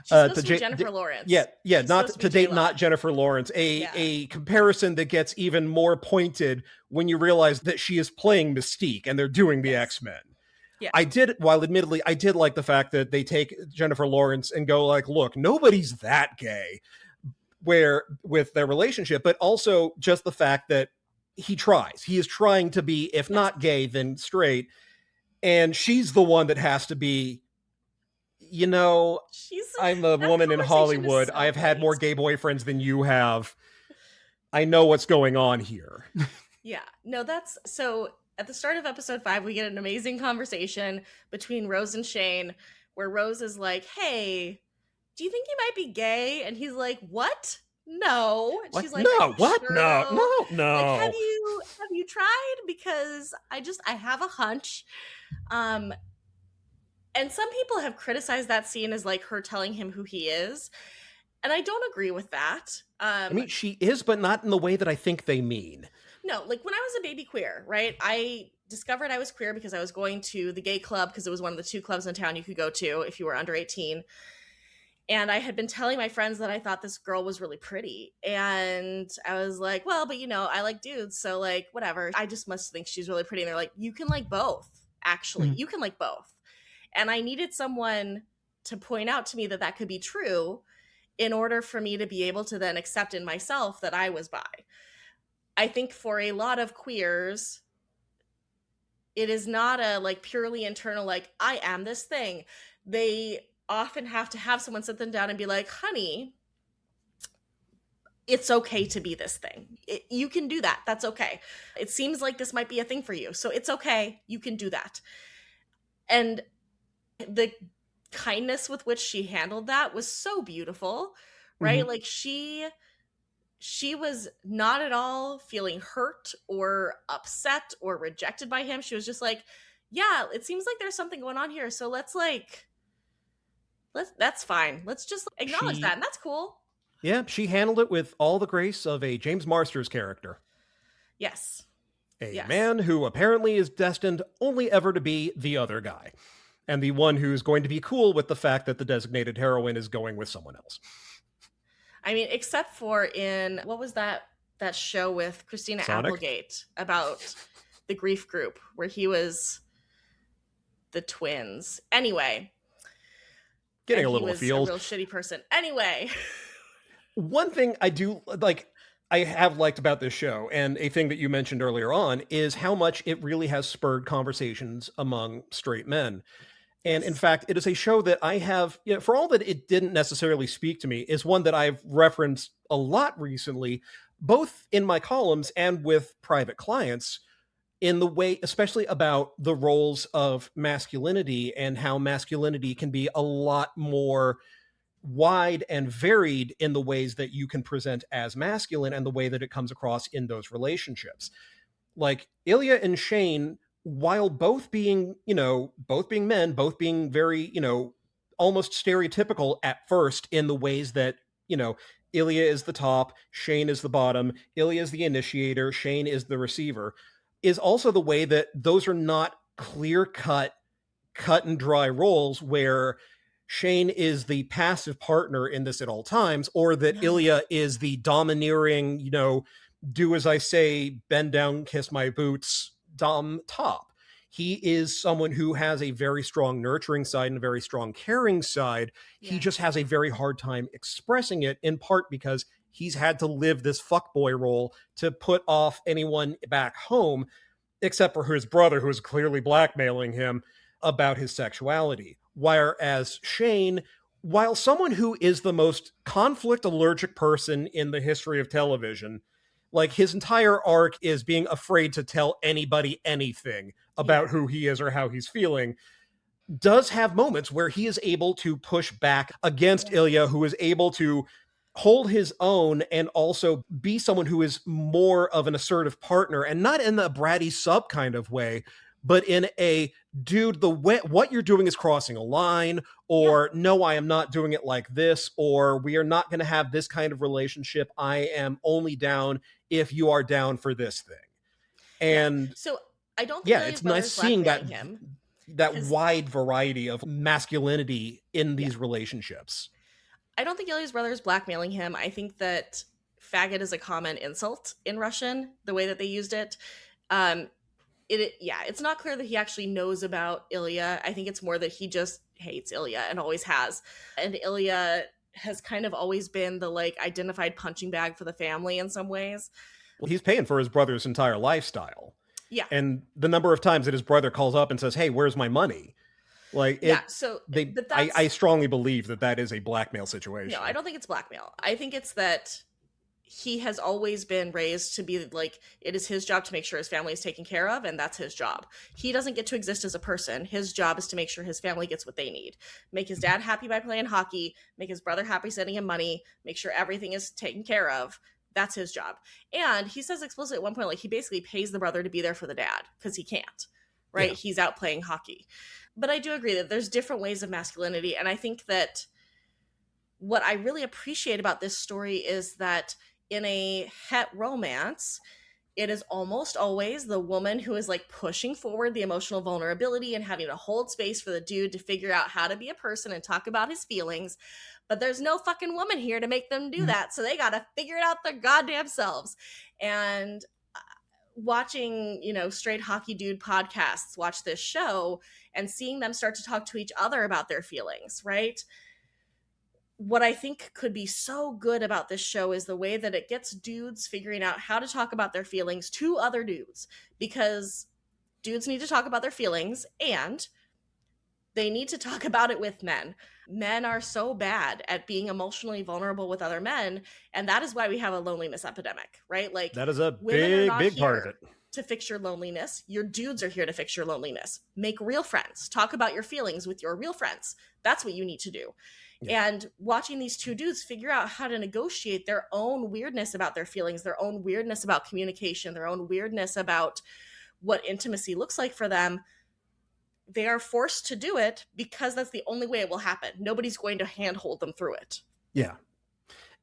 S2: She's supposed
S1: to
S2: to be Jennifer Lawrence.
S1: yeah,
S2: She's
S1: not
S2: supposed to
S1: to
S2: be
S1: date
S2: J-Lo.
S1: not Jennifer Lawrence.
S2: Yeah.
S1: A comparison that gets even more pointed when you realize that she is playing Mystique and they're doing the
S2: Yes.
S1: X-Men.
S2: Yeah.
S1: I did, while admittedly I did like the fact that they take Jennifer Lawrence and go like, look, nobody's that gay where with their relationship, but also just the fact that he tries. He is trying to be, if not gay, then straight. And she's the one that has to be, you know, I'm a woman in Hollywood.
S2: So
S1: I have had more gay boyfriends than you have. I know what's going on here.
S2: Yeah. No, that's so at the start of episode 5, we get an amazing conversation between Rose and Shane where Rose is like, hey, do you think you might be gay? And he's like, what? No. And
S1: Like,
S2: she's like,
S1: no, what?
S2: Sure,
S1: No,
S2: though?
S1: no.
S2: Like, have you tried? Because I have a hunch. And some people have criticized that scene as like her telling him who he is. And I don't agree with that.
S1: I mean, she is, but not in the way that I think they mean.
S2: No, like when I was a baby queer, right? I discovered I was queer because I was going to the gay club because it was one of the 2 clubs in town you could go to if you were under 18. And I had been telling my friends that I thought this girl was really pretty. And I was like, well, but I like dudes. So, like, whatever. I just must think she's really pretty. And they're like, you can like both, actually.
S1: Mhm.
S2: You can like both. And I needed someone to point out to me that that could be true in order for me to be able to then accept in myself that I was bi. I think for a lot of queers, it is not a like purely internal, like, I am this thing. They often have to have someone sit them down and be like, honey, it's okay to be this thing. You can do that. That's okay. It seems like this might be a thing for you. So it's okay. You can do that. And the kindness with which she handled that was so beautiful, right?
S1: Mhm.
S2: Like she was not at all feeling hurt or upset or rejected by him. She was just like, yeah, it seems like there's something going on here. So that's fine. Let's just acknowledge that.
S1: She,
S2: And that's cool.
S1: yeah, she handled it with all the grace of a James Marsters character.
S2: Yes.
S1: A
S2: Yes.
S1: man who apparently is destined only ever to be the other guy, and the one who's going to be cool with the fact that the designated heroine is going with someone else.
S2: I mean, except for in what was that show with Christina
S1: Sonic?
S2: Applegate about the grief group where he was the twins. Anyway,
S1: Getting
S2: and
S1: a
S2: he
S1: little
S2: was a
S1: afield.
S2: real shitty person. Anyway.
S1: One thing I do like, I have liked about this show, and a thing that you mentioned earlier on, is how much it really has spurred conversations among straight men. And in
S2: Yes.
S1: fact, it is a show that I have, for all that it didn't necessarily speak to me, is one that I've referenced a lot recently, both in my columns and with private clients, in the way, especially about the roles of masculinity and how masculinity can be a lot more wide and varied in the ways that you can present as masculine and the way that it comes across in those relationships. Like Ilya and Shane, while both being, both being men, both being very, almost stereotypical at first in the ways that, Ilya is the top, Shane is the bottom, Ilya is the initiator, Shane is the receiver, is also the way that those are not clear cut and dry roles where Shane is the passive partner in this at all times, or that
S2: No.
S1: Ilya is the domineering, do as I say, bend down, kiss my boots, dom top. He is someone who has a very strong nurturing side and a very strong caring side. He just
S2: Yes.
S1: has a very hard time expressing it, in part because he's had to live this fuckboy role to put off anyone back home, except for his brother, who is clearly blackmailing him about his sexuality. Whereas Shane, while someone who is the most conflict allergic person in the history of television, like his entire arc is being afraid to tell anybody anything about
S2: Yeah.
S1: who he is or how he's feeling, does have moments where he is able to push back against
S2: Yeah.
S1: Ilya, who is able to hold his own and also be someone who is more of an assertive partner, and not in the bratty sub kind of way, but in a dude, the way what you're doing is crossing a line, or no, I am not doing it like this, or we are not going to have this kind of relationship. I am only down if you are down for this thing.
S2: Yeah.
S1: And
S2: So I don't think
S1: yeah,
S2: Ilya's
S1: it's nice
S2: brother's
S1: seeing
S2: blackmailing him.
S1: that
S2: Because
S1: wide variety of masculinity in
S2: yeah.
S1: these relationships.
S2: I don't think Ilya's brother is blackmailing him. I think that faggot is a common insult in Russian, the way that they used it. It's not clear that he actually knows about Ilya. I think it's more that he just hates Ilya and always has. And Ilya has kind of always been the like identified punching bag for the family in some ways.
S1: Well, he's paying for his brother's entire lifestyle.
S2: Yeah.
S1: And the number of times that his brother calls up and says, "Hey, where's my money?" Like
S2: Yeah.
S1: it,
S2: So,
S1: they,
S2: but
S1: I strongly believe that that is a blackmail situation.
S2: no, I don't think it's blackmail. I think it's that he has always been raised to be like, it is his job to make sure his family is taken care of, and that's his job. He doesn't get to exist as a person. His job is to make sure his family gets what they need. Make his dad happy by playing hockey, make his brother happy sending him money, make sure everything is taken care of. That's his job. And he says explicitly at one point, like, he basically pays the brother to be there for the dad because he can't, right?
S1: Yeah.
S2: He's out playing hockey. But I do agree that there's different ways of masculinity. And I think that what I really appreciate about this story is that in a het romance, it is almost always the woman who is like pushing forward the emotional vulnerability and having to hold space for the dude to figure out how to be a person and talk about his feelings. But there's no fucking woman here to make them do that. So they got to figure it out their goddamn selves. And watching, straight hockey dude podcasts, watch this show and seeing them start to talk to each other about their feelings, right? What I think could be so good about this show is the way that it gets dudes figuring out how to talk about their feelings to other dudes, because dudes need to talk about their feelings and they need to talk about it with men. Men are so bad at being emotionally vulnerable with other men, and that is why we have a loneliness epidemic, right? Like,
S1: That is a
S2: women are not
S1: big
S2: here
S1: part of it
S2: to fix your loneliness. Your dudes are here to fix your loneliness. Make real friends. Talk about your feelings with your real friends. That's what you need to do. Yeah. And watching these two dudes figure out how to negotiate their own weirdness about their feelings, their own weirdness about communication, their own weirdness about what intimacy looks like for them, they are forced to do it because that's the only way it will happen. Nobody's going to handhold them through it.
S1: Yeah.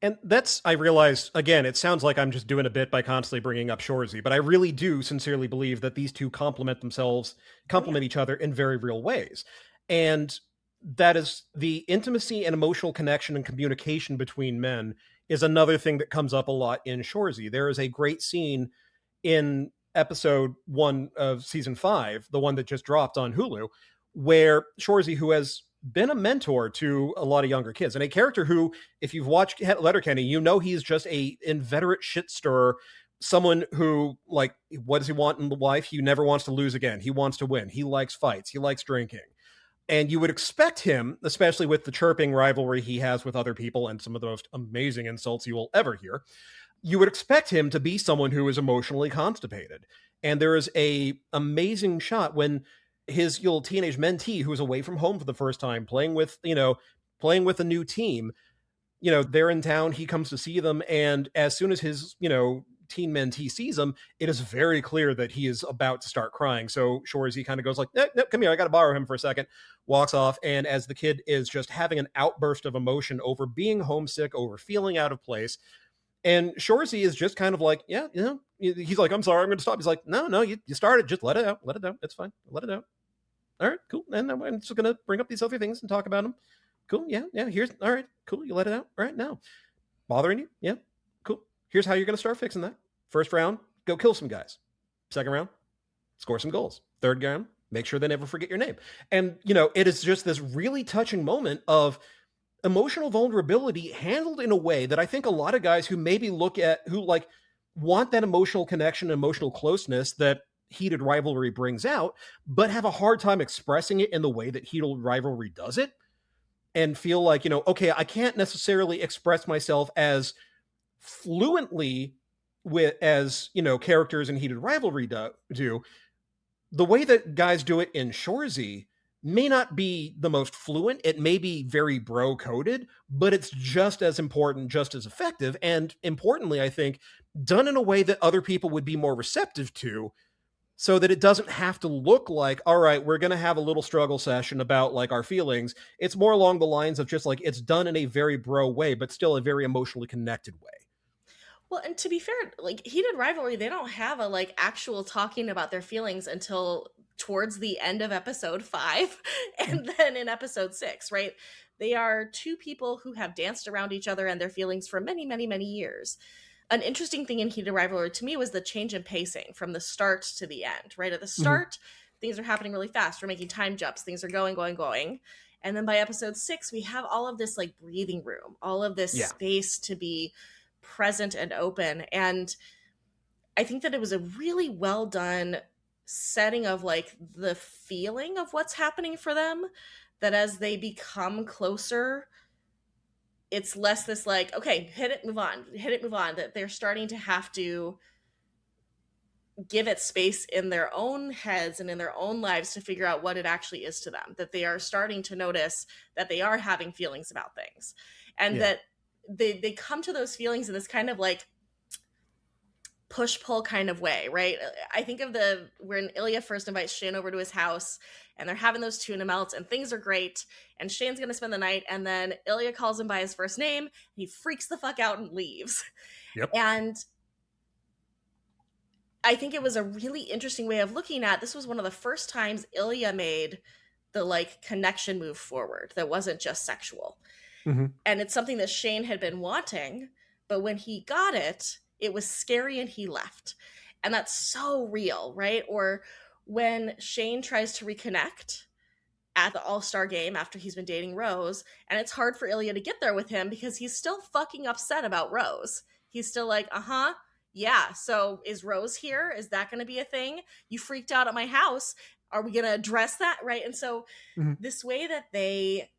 S1: And I realize, again, it sounds like I'm just doing a bit by constantly bringing up Shoresy, but I really do sincerely believe that these two complement each other in very real ways. And that is the intimacy and emotional connection and communication between men is another thing that comes up a lot in Shoresy. There is a great scene in episode 1 of season 5, the one that just dropped on Hulu, where Shoresy, who has been a mentor to a lot of younger kids, and a character who, if you've watched Letterkenny, he's just a inveterate shit stirrer, someone who, like, what does he want in life? He never wants to lose again. He wants to win. He likes fights. He likes drinking. And you would expect him, especially with the chirping rivalry he has with other people and some of the most amazing insults you will ever hear, you would expect him to be someone who is emotionally constipated. And there is a amazing shot when his teenage mentee, who's away from home for the first time, playing with a new team, they're in town, he comes to see them, and as soon as his, teen mentee sees him, it is very clear that he is about to start crying. So Shoresy kind of goes like, no, come here, I got to borrow him for a second, walks off, and as the kid is just having an outburst of emotion over being homesick, over feeling out of place, and Shoresy is just kind of like, yeah, he's like, I'm sorry, I'm going to stop. He's like, no, you started, just let it out, it's fine, let it out. All right, cool, and I'm just going to bring up these other things and talk about them. Cool, yeah, here's, all right, cool, you let it out, all right, now. Bothering you? Yeah, cool. Here's how you're going to start fixing that. First round, go kill some guys. Second round, score some goals. Third round, make sure they never forget your name. And, it is just this really touching moment of emotional vulnerability handled in a way that I think a lot of guys who maybe want that emotional connection and emotional closeness that Heated Rivalry brings out, but have a hard time expressing it in the way that Heated Rivalry does it, and feel like, okay, I can't necessarily express myself as fluently as characters in Heated Rivalry do. The way that guys do it in Shoresy may not be the most fluent. It may be very bro-coded, but it's just as important, just as effective, and importantly, I think, done in a way that other people would be more receptive to, so that it doesn't have to look like, all right, we're going to have a little struggle session about like our feelings. It's more along the lines of just like, it's done in a very bro way, but still a very emotionally connected way.
S2: Well, and to be fair, like Heated Rivalry, they don't have a like actual talking about their feelings until towards the end of episode 5 and then in episode 6, right? They are two people who have danced around each other and their feelings for many, many, many years. An interesting thing in Heated Rivalry to me was the change in pacing from the start to the end, right? At the start, things are happening really fast. We're making time jumps. Things are going. And then by episode 6, we have all of this like breathing room, all of this space to be present and open. And I think that it was a really well done setting of like the feeling of what's happening for them, that as they become closer, it's less this like, okay, hit it, move on, that they're starting to have to give it space in their own heads and in their own lives to figure out what it actually is to them, that they are starting to notice that they are having feelings about things, and that they come to those feelings in this kind of like push-pull kind of way, right? I think of the when Ilya first invites Shane over to his house and they're having those tuna melts and things are great and Shane's gonna spend the night and then Ilya calls him by his first name and he freaks the fuck out and leaves.
S1: Yep.
S2: And I think it was a really interesting way of looking at this was one of the first times Ilya made the like connection move forward that wasn't just sexual.
S1: Mm-hmm.
S2: And it's something that Shane had been wanting, but when he got it, it was scary and he left. And that's so real, right? Or when Shane tries to reconnect at the All-Star game after he's been dating Rose, and it's hard for Ilya to get there with him because he's still fucking upset about Rose. He's still like, uh-huh, yeah, so is Rose here? Is that going to be a thing? You freaked out at my house. Are we going to address that, right? And so this way that they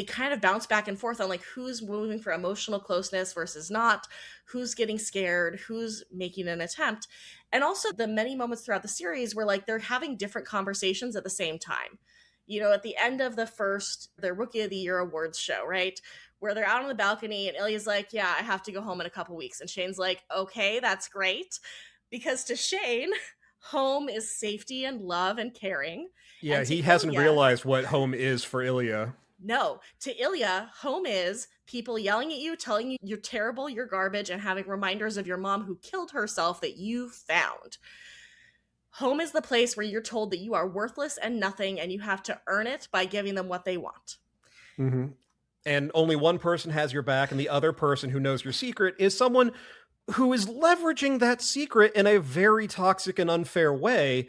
S2: kind of bounce back and forth on like who's moving for emotional closeness versus not, who's getting scared, who's making an attempt, and also the many moments throughout the series where like they're having different conversations at the same time. You know, at the end of their Rookie of the Year awards show, right, where they're out on the balcony and Ilya's like, yeah, I have to go home in a couple weeks, and Shane's like, okay, that's great, because to Shane, home is safety and love and caring.
S1: Yeah,
S2: And to
S1: he hasn't
S2: Ilya,
S1: realized what home is for Ilya.
S2: no, to Ilya, home is people yelling at you, telling you you're terrible, you're garbage, and having reminders of your mom who killed herself that you found. Home is the place where you're told that you are worthless and nothing, and you have to earn it by giving them what they want.
S1: Mm-hmm. And only one person has your back, and the other person who knows your secret is someone who is leveraging that secret in a very toxic and unfair way,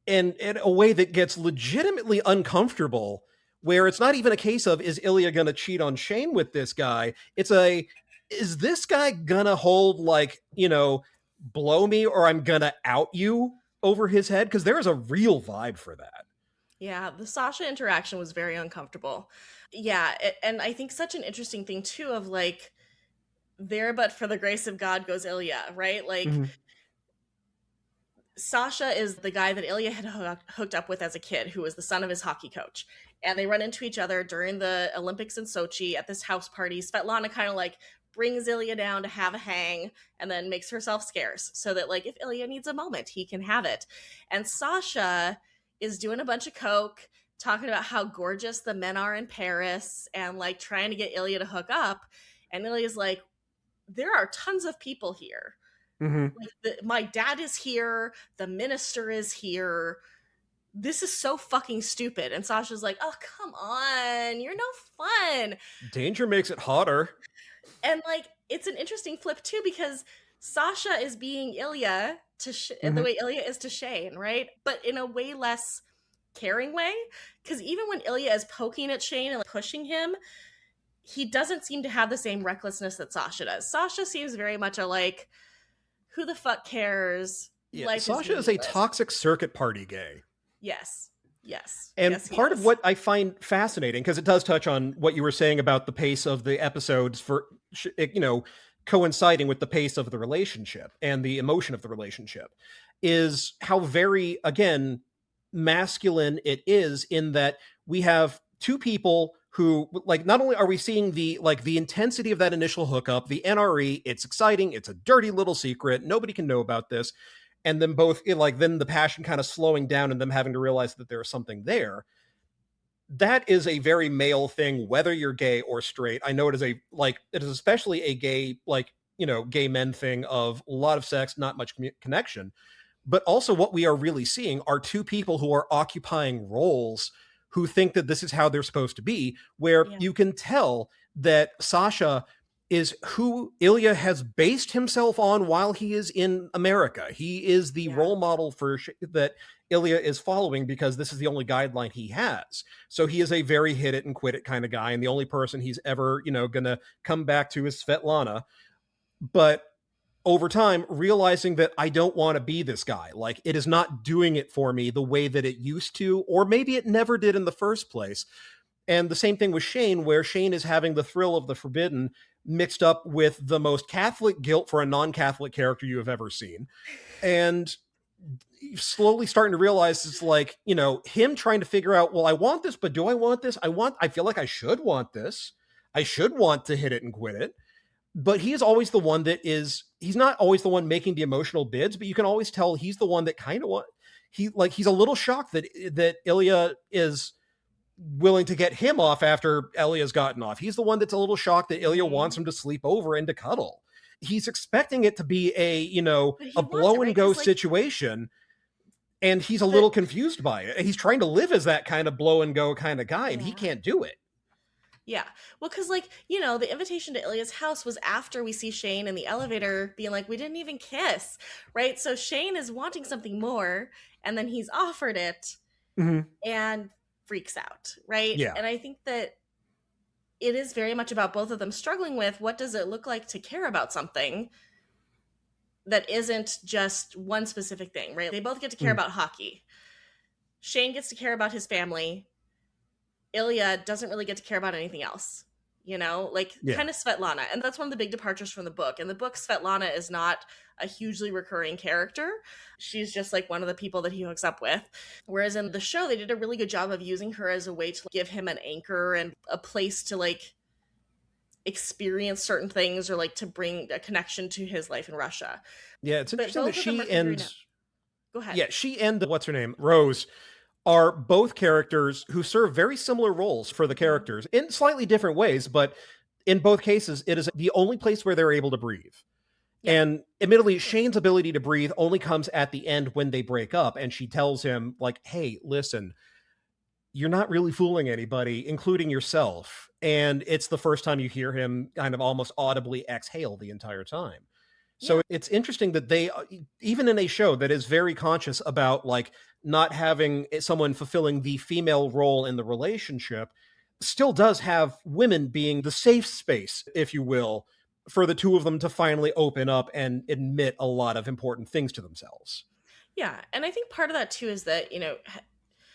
S1: and in a way that gets legitimately uncomfortable, where it's not even a case of, is Ilya going to cheat on Shane with this guy? It's is this guy going to hold, like, blow me or I'm going to out you over his head? Because there is a real vibe for that.
S2: Yeah, the Sasha interaction was very uncomfortable. Yeah, and I think such an interesting thing, too, of like, there but for the grace of God goes Ilya, right? Like,
S1: Mm-hmm.
S2: Sasha is the guy that Ilya had hooked up with as a kid, who was the son of his hockey coach. And they run into each other during the Olympics in Sochi at this house party. Svetlana kind of like brings Ilya down to have a hang and then makes herself scarce so that like if Ilya needs a moment, he can have it. And Sasha is doing a bunch of coke, talking about how gorgeous the men are in Paris and like trying to get Ilya to hook up. And Ilya's like, there are tons of people here.
S1: Mm-hmm.
S2: Like my dad is here, the minister is here. This is so fucking stupid. And Sasha's like, oh, come on, you're no fun.
S1: Danger makes it hotter.
S2: And like, it's an interesting flip too, because Sasha is being Ilya to the way Ilya is to Shane, right? But in a way less caring way. Because even when Ilya is poking at Shane and like, pushing him, he doesn't seem to have the same recklessness that Sasha does. Sasha seems very much a like, who the fuck cares?
S1: Yeah,
S2: Life
S1: Sasha is a toxic circuit party gay.
S2: Yes. Yes.
S1: And
S2: yes,
S1: part of what I find fascinating, because it does touch on what you were saying about the pace of the episodes for, coinciding with the pace of the relationship and the emotion of the relationship, is how very, again, masculine it is in that we have two people who, like, not only are we seeing the intensity of that initial hookup, the NRE, it's exciting, it's a dirty little secret, nobody can know about this, and then then the passion kind of slowing down and them having to realize that there's something there. That is a very male thing, whether you're gay or straight. I know it is especially a gay, gay men thing of a lot of sex, not much connection. But also what we are really seeing are two people who are occupying roles who think that this is how they're supposed to be, where you can tell that Sasha is who Ilya has based himself on while he is in America. He is the role model that Ilya is following because this is the only guideline he has. So he is a very hit it and quit it kind of guy. And the only person he's ever, going to come back to is Svetlana. But over time, realizing that I don't want to be this guy, like it is not doing it for me the way that it used to, or maybe it never did in the first place. And the same thing with Shane, where Shane is having the thrill of the forbidden mixed up with the most Catholic guilt for a non-Catholic character you have ever seen. And slowly starting to realize it's like, him trying to figure out, well, I want this, but do I want this? I feel like I should want this. I should want to hit it and quit it. but he is always the one that is, he's not always the one making the emotional bids, but you can always tell he's the one that kind of want, he's a little shocked that Ilya is willing to get him off after Ilya's gotten off. He's the one that's a little shocked that Ilya wants
S2: Mhm.
S1: him to sleep over and to cuddle. He's expecting it to be
S2: But he
S1: a
S2: wants it,
S1: blow and
S2: right?
S1: go
S2: Because like
S1: situation, and he's a
S2: the
S1: little confused by it. He's trying to live as that kind of blow and go kind of guy, and he
S2: yeah.
S1: can't do it.
S2: Yeah. Well, because, like, the invitation to Ilya's house was after we see Shane in the elevator being like, we didn't even kiss, right? So Shane is wanting something more, and then he's offered it
S1: Mhm.
S2: and freaks out, right?
S1: Yeah.
S2: And I think that it is very much about both of them struggling with what does it look like to care about something that isn't just one specific thing, right? They both get to care
S1: Mhm.
S2: about hockey. Shane gets to care about his family. Ilya doesn't really get to care about anything else, like
S1: Yeah.
S2: kind of Svetlana. And that's one of the big departures from the book. In the book, Svetlana is not a hugely recurring character. She's just like one of the people that he hooks up with. Whereas in the show, they did a really good job of using her as a way to give him an anchor and a place to like experience certain things or like to bring a connection to his life in Russia.
S1: Yeah, it's
S2: But
S1: interesting that
S2: both of them are figuring out. Go ahead.
S1: she and what's her name, Rose, are both characters who serve very similar roles for the
S2: Mhm.
S1: characters in slightly different ways, but in both cases, it is the only place where they're able to breathe.
S2: Yeah.
S1: And admittedly, Shane's ability to breathe only comes at the end when they break up, and she tells him, like, hey, listen, you're not really fooling anybody, including yourself. And it's the first time you hear him kind of almost audibly exhale the entire time. So
S2: Yeah.
S1: it's interesting that they, even in a show that is very conscious about like not having someone fulfilling the female role in the relationship, still does have women being the safe space, if you will, for the two of them to finally open up and admit a lot of important things to themselves.
S2: Yeah. And I think part of that too is that,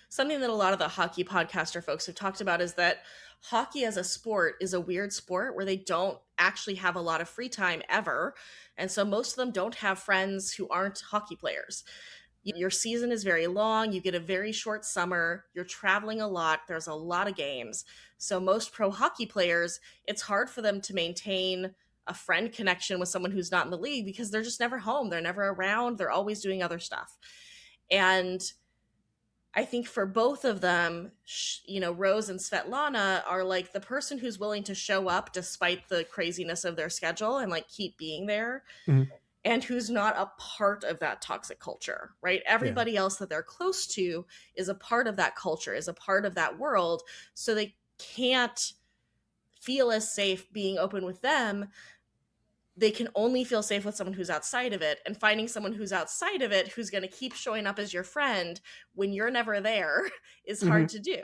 S2: something that a lot of the hockey podcaster folks have talked about is that hockey as a sport is a weird sport where they don't actually have a lot of free time ever. And so most of them don't have friends who aren't hockey players. Your season is very long. You get a very short summer. You're traveling a lot. There's a lot of games. So most pro hockey players, it's hard for them to maintain a friend connection with someone who's not in the league because they're just never home. They're never around. They're always doing other stuff. And I think for both of them, Rose and Svetlana are like the person who's willing to show up despite the craziness of their schedule and like keep being there
S1: Mhm.
S2: and who's not a part of that toxic culture, right?
S1: Yeah.
S2: Everybody else that they're close to is a part of that culture, is a part of that world. So they can't feel as safe being open with them. They can only feel safe with someone who's outside of it, and finding someone who's outside of it who's going to keep showing up as your friend when you're never there is hard
S1: Mhm.
S2: to do.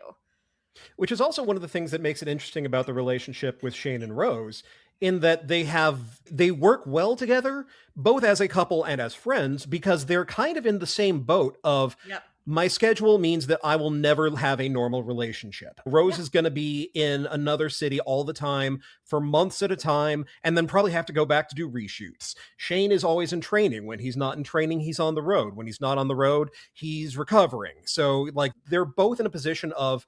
S1: Which is also one of the things that makes it interesting about the relationship with Shane and Rose, in that they work well together, both as a couple and as friends, because they're kind of in the same boat of
S2: Yep.
S1: my schedule means that I will never have a normal relationship. Rose
S2: Yep.
S1: is going to be in another city all the time for months at a time, and then probably have to go back to do reshoots. Shane is always in training. When he's not in training, he's on the road. When he's not on the road, he's recovering. So, like, they're both in a position of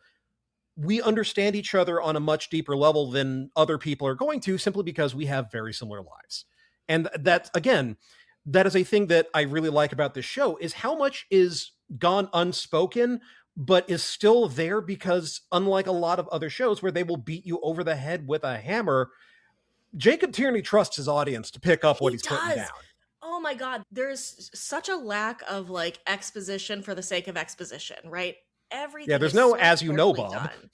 S1: we understand each other on a much deeper level than other people are going to, simply because we have very similar lives. And
S2: Yep.
S1: that, again, that is a thing that I really like about this show, is how much is gone unspoken but is still there, because unlike a lot of other shows where they will beat you over the head with a hammer, Jacob Tierney trusts his audience to pick up what
S2: He
S1: he's putting
S2: does.
S1: down.
S2: Oh my God. There's such a lack of like exposition for the sake of exposition, right?
S1: Yeah,
S2: Everything
S1: there's
S2: is
S1: no
S2: so
S1: as you know,
S2: carefully
S1: Bob.
S2: done.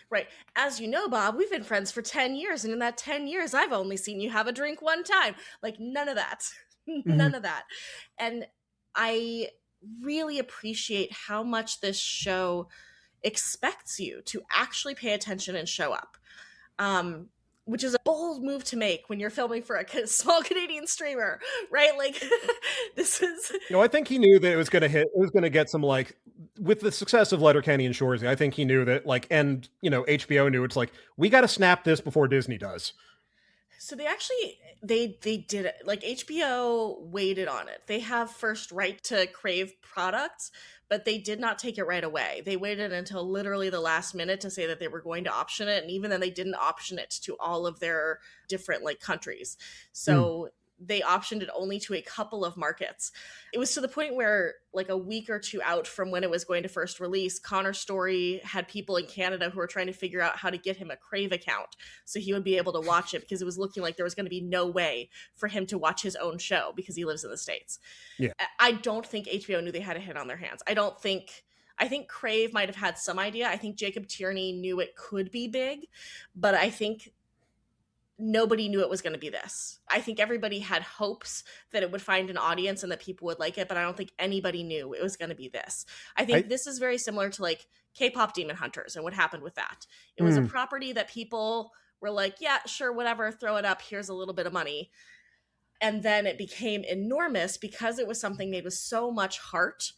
S2: Right. As you know, Bob, we've been friends for 10 years, and in that 10 years, I've only seen you have a drink one time. Like, none of that.
S1: Mhm.
S2: None of that. And I really appreciate how much this show expects you to actually pay attention and show up. Which is a bold move to make when you're filming for a small Canadian streamer, right? Like, this is.
S1: No, I think he knew that it was going to hit. It was going to get some, like, with the success of Letterkenny and Shoresy. I think he knew that, like, and HBO knew, it's like, we got to snap this before Disney does.
S2: So they did it. Like HBO waited on it. They have first right to crave products, but they did not take it right away. They waited until literally the last minute to say that they were going to option it, and even then they didn't option it to all of their different like countries.
S1: Mm.
S2: So they optioned it only to a couple of markets. It was to the point where, like a week or two out from when it was going to first release, Connor's story had people in Canada who were trying to figure out how to get him a Crave account so he would be able to watch it, because it was looking like there was going to be no way for him to watch his own show because he lives in the States.
S1: Yeah.
S2: I don't think HBO knew they had a hit on their hands. I think Crave might have had some idea. I think Jacob Tierney knew it could be big, but I think nobody knew it was going to be this. I think everybody had hopes that it would find an audience and that people would like it, but I don't think anybody knew it was going to be this. I think this is very similar to like K-pop Demon Hunters and what happened with that. It was a property that people were like, yeah, sure, whatever, throw it up, here's a little bit of money. And then it became enormous because it was something made with so much heart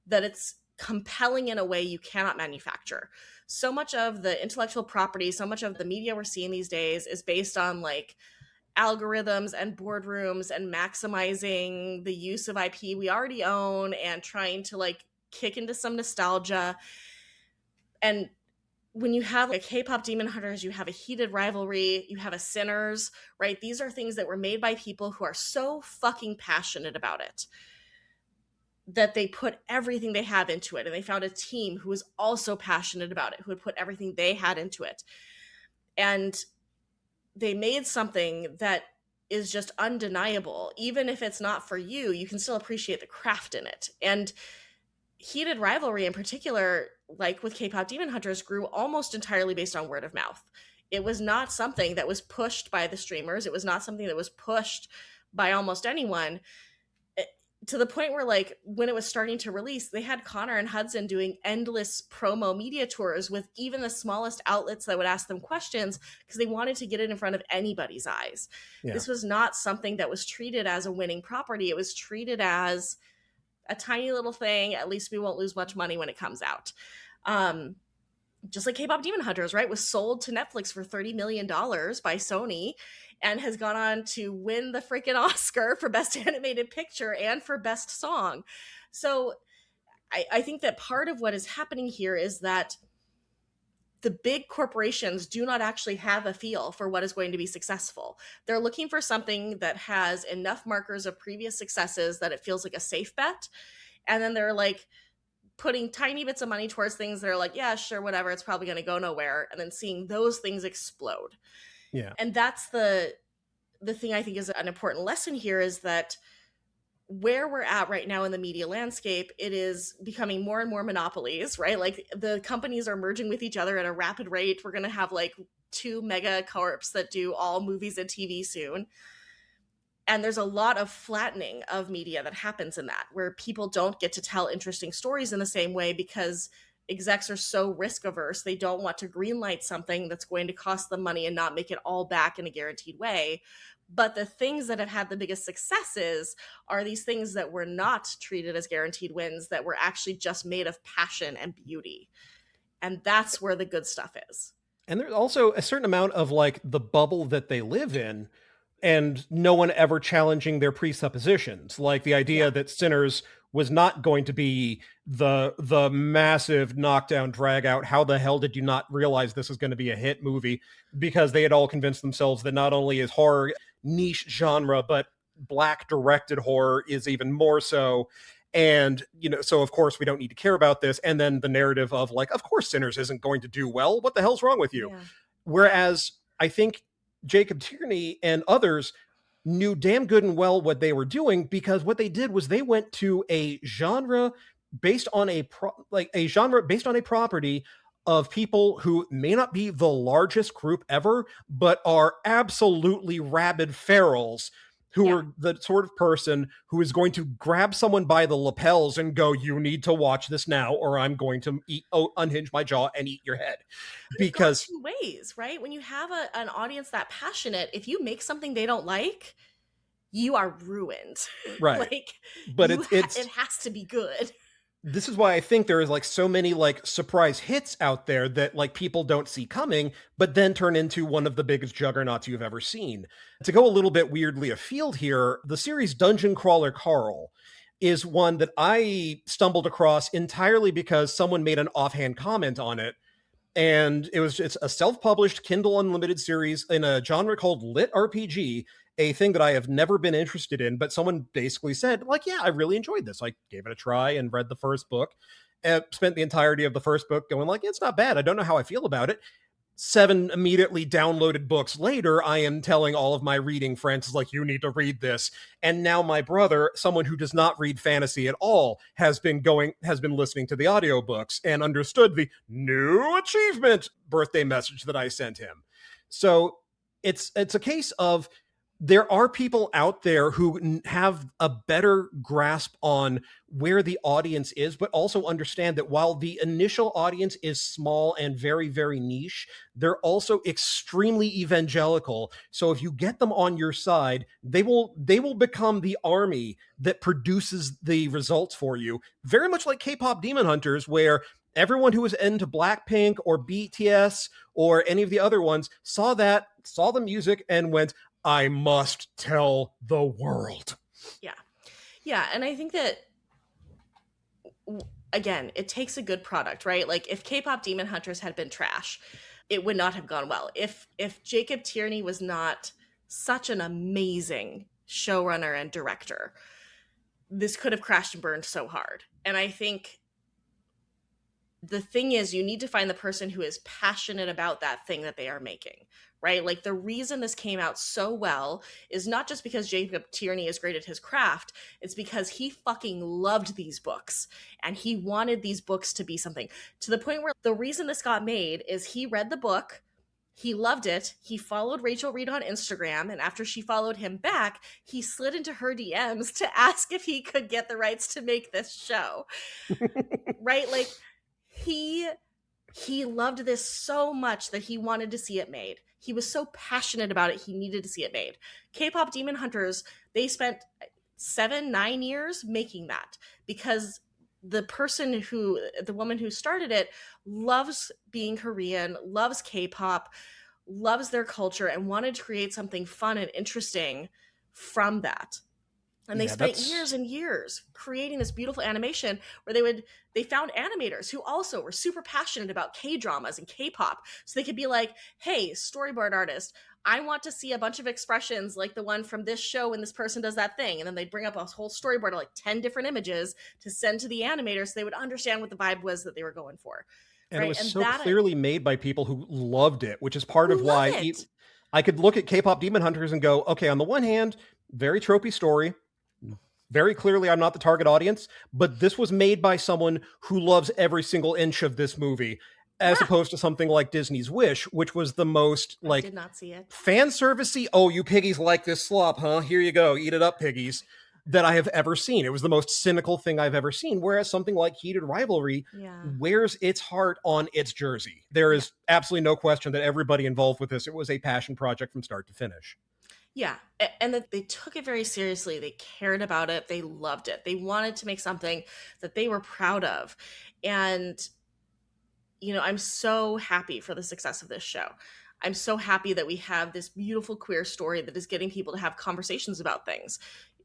S2: that it's compelling in a way you cannot manufacture. So much of the intellectual property, so much of the media we're seeing these days is based on like algorithms and boardrooms and maximizing the use of IP we already own and trying to like kick into some nostalgia. And when you have a K-pop Demon Hunters, you have a Heated Rivalry, you have a Sinners, right? These are things that were made by people who are so fucking passionate about it that they put everything they have into it. And they found a team who was also passionate about it, who would put everything they had into it. And they made something that is just undeniable. Even if it's not for you, you can still appreciate the craft in it. And Heated Rivalry in particular, like with K-pop Demon Hunters, grew almost entirely based on word of mouth. It was not something that was pushed by the streamers. It was not something that was pushed by almost anyone, to the point where, like, when it was starting to release, they had Connor and Hudson doing endless promo media tours with even the smallest outlets that would ask them questions because they wanted to get it in front of anybody's eyes. Yeah. This was not something that was treated as a winning property. It was treated as a tiny little thing. At least we won't lose much money when it comes out. Just like K-pop Demon Hunters, right, was sold to Netflix for $30 million by Sony and has gone on to win the freaking Oscar for Best Animated Picture and for Best Song. So I think that part of what is happening here is that the big corporations do not actually have a feel for what is going to be successful. They're looking for something that has enough markers of previous successes that it feels like a safe bet. And then they're like putting tiny bits of money towards things that are like, yeah, sure, whatever, it's probably going to go nowhere. And then seeing those things explode.
S1: Yeah.
S2: And that's the thing I think is an important lesson here, is that where we're at right now in the media landscape, it is becoming more and more monopolies, right? Like the companies are merging with each other at a rapid rate. We're going to have like 2 mega corps that do all movies and TV soon. And there's a lot of flattening of media that happens in that, where people don't get to tell interesting stories in the same way because execs are so risk averse. They don't want to greenlight something that's going to cost them money and not make it all back in a guaranteed way. But the things that have had the biggest successes are these things that were not treated as guaranteed wins, that were actually just made of passion and beauty. And that's where the good stuff is.
S1: And there's also a certain amount of like the bubble that they live in, and no one ever challenging their presuppositions. Like the idea that Sinners was not going to be the massive knockdown drag out. How the hell did you not realize this was going to be a hit movie? Because they had all convinced themselves that not only is horror niche genre, but Black directed horror is even more so. And, you know, so of course we don't need to care about this. And then the narrative of like, of course Sinners isn't going to do well. What the hell's wrong with you? Yeah. Whereas I think Jacob Tierney and others knew damn good and well what they were doing, because what they did was they went to a genre based on a property of people who may not be the largest group ever, but are absolutely rabid ferals who are the sort of person who is going to grab someone by the lapels and go, you need to watch this now, or I'm going to unhinge my jaw and eat your head. Because
S2: two ways, right? When you have an audience that passionate, if you make something they don't like, you are ruined.
S1: Right.
S2: Like,
S1: but it
S2: has to be good.
S1: This is why I think there is like so many like surprise hits out there that like people don't see coming, but then turn into one of the biggest juggernauts you've ever seen. To go a little bit weirdly afield here, the series Dungeon Crawler Carl is one that I stumbled across entirely because someone made an offhand comment on it. And it's a self-published Kindle Unlimited series in a genre called lit RPG, a thing that I have never been interested in, but someone basically said, like, yeah, I really enjoyed this. I gave it a try and read the first book. Spent the entirety of the first book going like, it's not bad. I don't know how I feel about it. 7 immediately downloaded books later, I am telling all of my reading friends, like, you need to read this. And now my brother, someone who does not read fantasy at all, has been listening to the audiobooks and understood the new achievement birthday message that I sent him. So it's a case of there are people out there who have a better grasp on where the audience is, but also understand that while the initial audience is small and very, very niche, they're also extremely evangelical. So if you get them on your side, they will become the army that produces the results for you. Very much like K-pop Demon Hunters, where everyone who was into Blackpink or BTS or any of the other ones saw the music and went, I must tell the world.
S2: Yeah. Yeah. And I think that, again, it takes a good product, right? Like if K-pop Demon Hunters had been trash, it would not have gone well. If Jacob Tierney was not such an amazing showrunner and director, this could have crashed and burned so hard. And I think the thing is, you need to find the person who is passionate about that thing that they are making, right? Like the reason this came out so well is not just because Jacob Tierney is great at his craft, it's because he fucking loved these books and he wanted these books to be something, to the point where the reason this got made is he read the book, he loved it, he followed Rachel Reed on Instagram, and after she followed him back, he slid into her DMs to ask if he could get the rights to make this show. Right? Like he loved this so much that he wanted to see it made. He was so passionate about it, he needed to see it made. K-pop Demon Hunters, they spent 7-9 years making that because the woman who started it loves being Korean, loves K-pop, loves their culture, and wanted to create something fun and interesting from that. And they spent years and years creating this beautiful animation where they found animators who also were super passionate about K-dramas and K-pop. So they could be like, hey, storyboard artist, I want to see a bunch of expressions like the one from this show when this person does that thing. And then they'd bring up a whole storyboard of like 10 different images to send to the animators so they would understand what the vibe was that they were going for.
S1: And
S2: right?
S1: it was so clearly made by people who loved it, which is part of why I could look at K-pop Demon Hunters and go, okay, on the one hand, very tropey story. Very clearly, I'm not the target audience, but this was made by someone who loves every single inch of this movie, as opposed to something like Disney's Wish, which was the most like
S2: I did not see it.
S1: Fan servicey. Oh, you piggies like this slop, huh? Here you go, eat it up, piggies. That I have ever seen. It was the most cynical thing I've ever seen. Whereas something like Heated Rivalry wears its heart on its jersey. There is absolutely no question that everybody involved with this, it was a passion project from start to finish.
S2: Yeah, and that they took it very seriously. They cared about it. They loved it. They wanted to make something that they were proud of. And, you know, I'm so happy for the success of this show. I'm so happy that we have this beautiful queer story that is getting people to have conversations about things.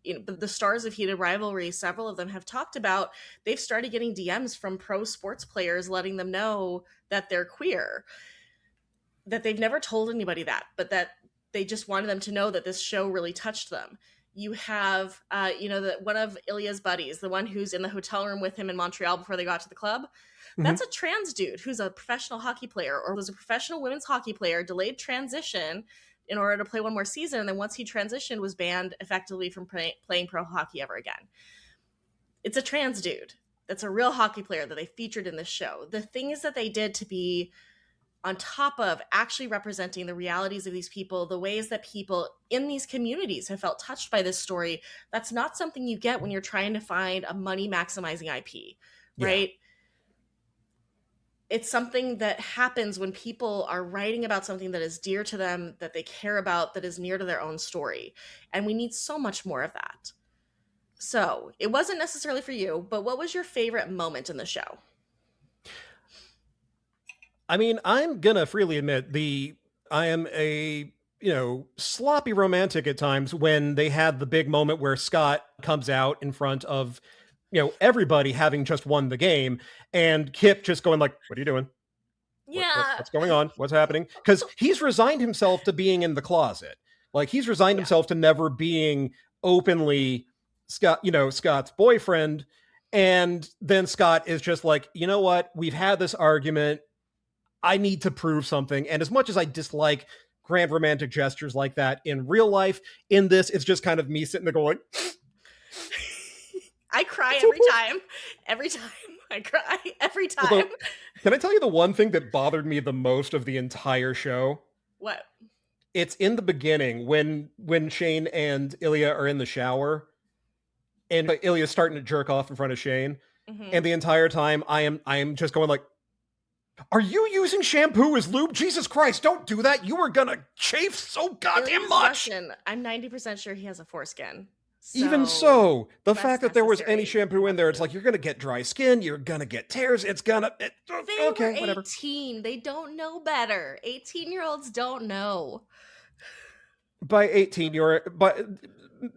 S2: You know, the stars of Heated Rivalry, several of them have talked about, they've started getting DMs from pro sports players letting them know that they're queer. That they've never told anybody that, but that they just wanted them to know that this show really touched them. You have, one of Ilya's buddies, the one who's in the hotel room with him in Montreal before they got to the club. Mm-hmm. That's a trans dude who's a professional hockey player or was a professional women's hockey player, delayed transition in order to play one more season. And then once he transitioned, was banned effectively from playing pro hockey ever again. It's a trans dude. That's a real hockey player that they featured in this show. The things that they did to be on top of actually representing the realities of these people, the ways that people in these communities have felt touched by this story, that's not something you get when you're trying to find a money maximizing IP, right? Yeah. It's something that happens when people are writing about something that is dear to them, that they care about, that is near to their own story. And we need so much more of that. So it wasn't necessarily for you, but what was your favorite moment in the show?
S1: I mean, I'm gonna freely admit I am a sloppy romantic at times when they had the big moment where Scott comes out in front of everybody having just won the game and Kip just going like, "What are you doing?
S2: Yeah.
S1: What's going on? What's happening?" Because he's resigned himself to being in the closet. Like he's resigned
S2: Yeah.
S1: himself to never being openly Scott's boyfriend. And then Scott is just like, you know what? We've had this argument. I need to prove something. And as much as I dislike grand romantic gestures like that in real life, in this, it's just kind of me sitting there going,
S2: I cry every time I cry every time.
S1: Although, can I tell you the one thing that bothered me the most of the entire show?
S2: What?
S1: It's in the beginning when Shane and Ilya are in the shower and Ilya's starting to jerk off in front of Shane.
S2: Mm-hmm.
S1: And the entire time I am just going like, are you using shampoo as lube? Jesus Christ, don't do that. You are gonna chafe so goddamn much.
S2: Russian. I'm 90% sure he has a foreskin. So
S1: even so, the fact that there was any shampoo in there, it's like you're gonna get dry skin, you're gonna get tears, it's gonna
S2: they
S1: okay,
S2: were 18.
S1: whatever.
S2: They don't know better. 18-year-olds don't know.
S1: By 18,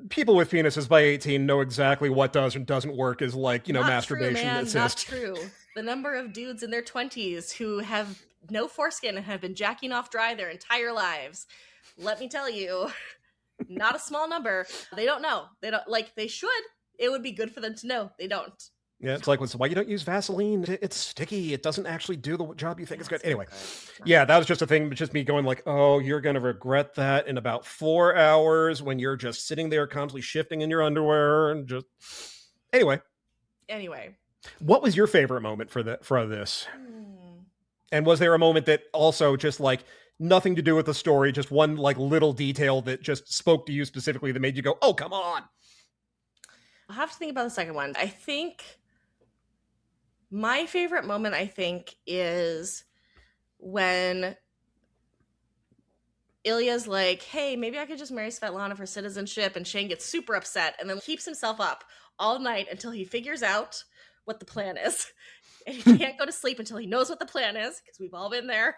S1: people with penises by 18 know exactly what does and doesn't work as like,
S2: Not
S1: masturbation
S2: true, man.
S1: assist.
S2: Not true. The number of dudes in their 20s who have no foreskin and have been jacking off dry their entire lives, let me tell you, not a small number. They don't know. They don't, like, they should. It would be good for them to know. They don't.
S1: Yeah, it's like, why you don't use Vaseline? It's sticky. It doesn't actually do the job you think it's good. Anyway, yeah, that was just a thing, just me going like, oh, you're going to regret that in about 4 hours when you're just sitting there constantly shifting in your underwear and just... Anyway. What was your favorite moment for this? And was there a moment that also just like nothing to do with the story, just one like little detail that just spoke to you specifically that made you go, oh, come on?
S2: I'll have to think about the second one. I think my favorite moment, is when Ilya's like, hey, maybe I could just marry Svetlana for citizenship, and Shane gets super upset and then keeps himself up all night until he figures out what the plan is. And he can't go to sleep until he knows what the plan is, because we've all been there.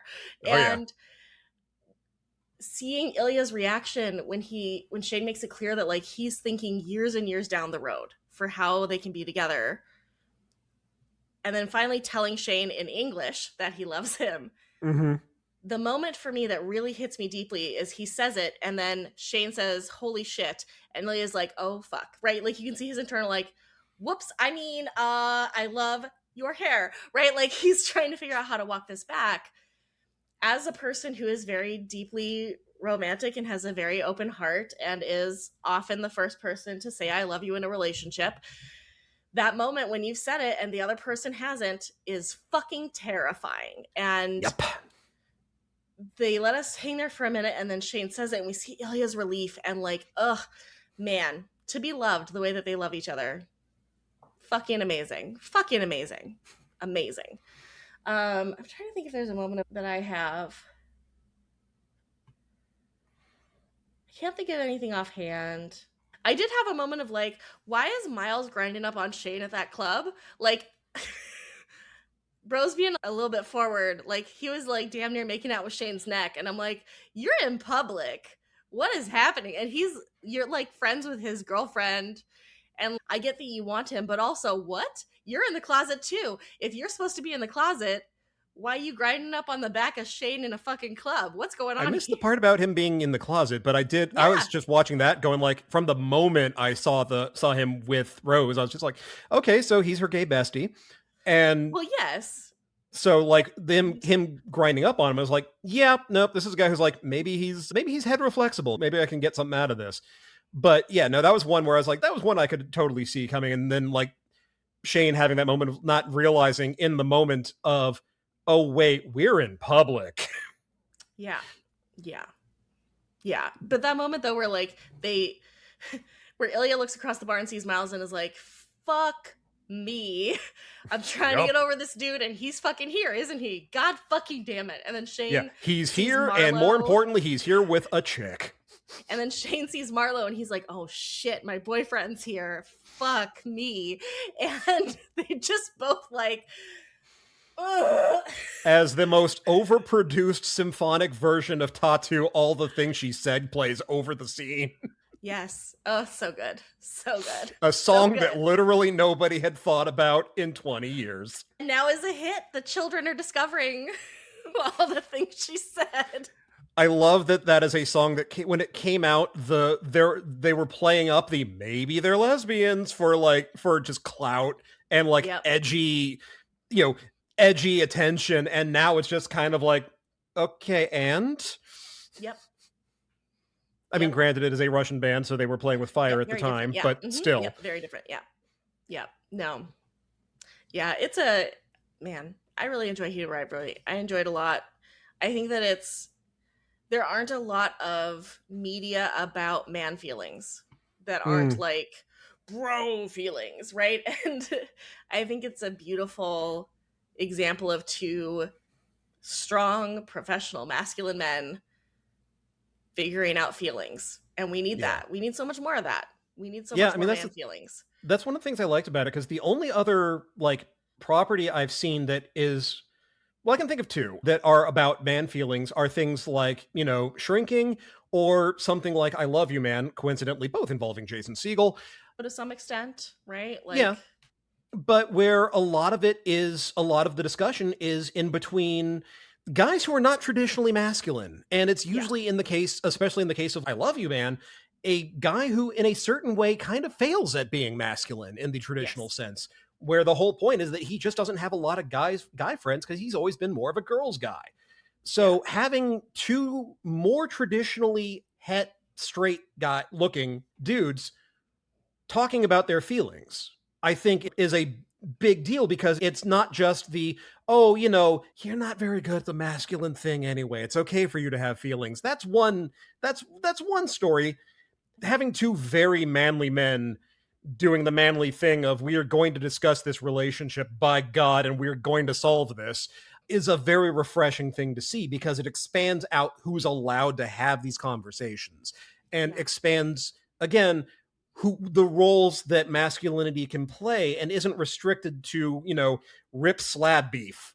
S2: Seeing Ilya's reaction when Shane makes it clear that like he's thinking years and years down the road for how they can be together, and then finally telling Shane in English that he loves him.
S1: Mm-hmm.
S2: The moment for me that really hits me deeply is he says it, and then Shane says, holy shit, and Ilya's like, oh fuck, right? Like you can see his internal like, whoops, I mean, I love your hair, right? Like he's trying to figure out how to walk this back. As a person who is very deeply romantic and has a very open heart and is often the first person to say I love you in a relationship, that moment when you've said it and the other person hasn't is fucking terrifying. And they let us hang there for a minute, and then Shane says it, and we see Ilya's relief, and like, ugh, man, to be loved the way that they love each other. Fucking amazing. Amazing. I'm trying to think if there's a moment that I have. I can't think of anything offhand. I did have a moment of like, why is Miles grinding up on Shane at that club? Like, bro's being a little bit forward. Like, he was like damn near making out with Shane's neck. And I'm like, you're in public. What is happening? And you're like friends with his girlfriend. And I get that you want him, but also what? You're in the closet too. If you're supposed to be in the closet, why are you grinding up on the back of Shane in a fucking club? What's going on?
S1: I missed the part about him being in the closet, but I was just watching that going like, from the moment I saw him with Rose, I was just like, okay, so he's her gay bestie. And
S2: well, yes.
S1: So like him grinding up on him, I was like, yeah, nope, this is a guy who's like, maybe he's heteroflexible. Maybe I can get something out of this. But yeah, no, that was one where I was like, that was one I could totally see coming. And then like Shane having that moment of not realizing in the moment of, oh wait, we're in public.
S2: Yeah. But that moment though, where like where Ilya looks across the bar and sees Miles and is like, fuck me. I'm trying to get over this dude and he's fucking here, isn't he? God fucking damn it. And then Shane.
S1: Yeah, he's here, and more importantly, he's here with a chick.
S2: And then Shane sees Marlo and he's like, oh shit, my boyfriend's here. Fuck me. And they just both like, ugh.
S1: As the most overproduced symphonic version of Tattoo, all the things she said plays over the scene.
S2: Yes. Oh, so good. So good.
S1: A song
S2: so
S1: that literally nobody had thought about in 20 years.
S2: And now is a hit. The children are discovering all the things she said.
S1: I love that is a song that when it came out, they were playing up the maybe they're lesbians for just clout and like edgy, edgy attention, and now it's just kind of like, okay, and
S2: yep.
S1: I mean, granted, it is a Russian band, so they were playing with fire at the time, but still,
S2: very different. Yeah. No. Yeah, man. I really enjoy Heated Rivalry. I enjoy it a lot. I think that there aren't a lot of media about man feelings that aren't like bro feelings, right? And I think it's a beautiful example of two strong, professional, masculine men figuring out feelings. And we need that. We need so much more of that. We need so much more man feelings.
S1: That's one of the things I liked about it, because the only other like property I've seen that is, well, I can think of two that are about man feelings are things like, Shrinking, or something like I Love You Man, coincidentally, both involving Jason Segel.
S2: But to some extent, right?
S1: Yeah. But where a lot of the discussion is in between guys who are not traditionally masculine. And it's usually in the case, especially in the case of I Love You Man, a guy who in a certain way kind of fails at being masculine in the traditional sense, where the whole point is that he just doesn't have a lot of guy friends because he's always been more of a girl's guy. So having two more traditionally het straight guy looking dudes talking about their feelings, I think is a big deal, because it's not just the, oh, you're not very good at the masculine thing anyway, it's okay for you to have feelings. That's one story. Having two very manly men doing the manly thing of, we are going to discuss this relationship, by God, and we're going to solve this, is a very refreshing thing to see, because it expands out who's allowed to have these conversations and expands, again, who the roles that masculinity can play, and isn't restricted to, rip slab beef.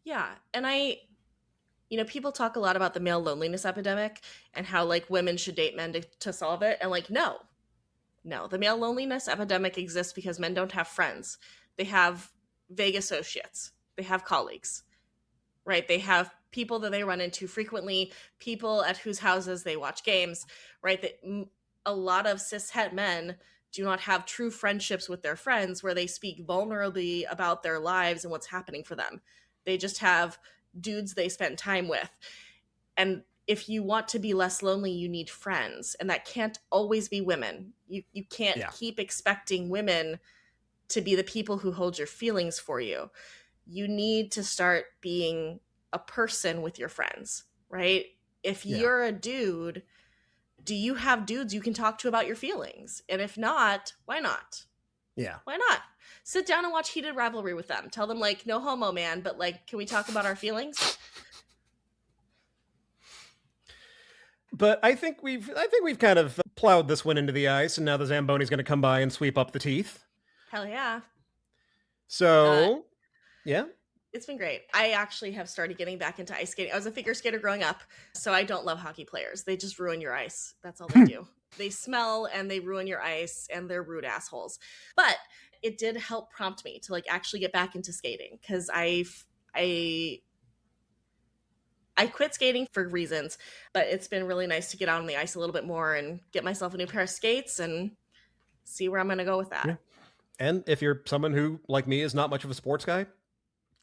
S2: Yeah. And people talk a lot about the male loneliness epidemic and how like women should date men to solve it. And like, no, the male loneliness epidemic exists because men don't have friends. They have vague associates. They have colleagues, right? They have people that they run into frequently, people at whose houses they watch games, right? That a lot of cishet men do not have true friendships with their friends where they speak vulnerably about their lives and what's happening for them. They just have dudes they spend time with. And if you want to be less lonely, you need friends. And that can't always be women. You can't keep expecting women to be the people who hold your feelings for you. You need to start being a person with your friends, right? If you're a dude, do you have dudes you can talk to about your feelings? And if not, why not?
S1: Yeah.
S2: Why not? Sit down and watch Heated Rivalry with them. Tell them like, no homo, man, but like, can we talk about our feelings?
S1: But I think we've kind of plowed this one into the ice, and now the Zamboni's going to come by and sweep up the teeth.
S2: Hell yeah.
S1: So, yeah.
S2: It's been great. I actually have started getting back into ice skating. I was a figure skater growing up, so I don't love hockey players. They just ruin your ice. That's all they do. They smell and they ruin your ice, and they're rude assholes. But it did help prompt me to like actually get back into skating, because I quit skating for reasons, but it's been really nice to get out on the ice a little bit more and get myself a new pair of skates and see where I'm going to go with that.
S1: Yeah. And if you're someone who, like me, is not much of a sports guy,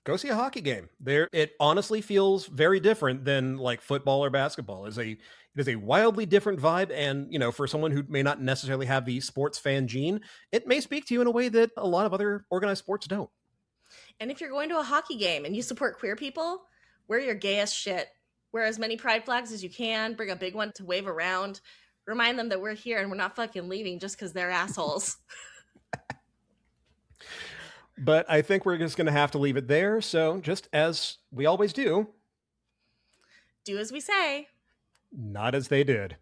S1: go see a hockey game. It honestly feels very different than like football or basketball. It is a wildly different vibe. And, for someone who may not necessarily have the sports fan gene, it may speak to you in a way that a lot of other organized sports don't.
S2: And if you're going to a hockey game and you support queer people, wear your gayest shit. Wear as many pride flags as you can. Bring a big one to wave around. Remind them that we're here and we're not fucking leaving just because they're assholes.
S1: But I think we're just going to have to leave it there. So just as we always do.
S2: Do as we say.
S1: Not as they did.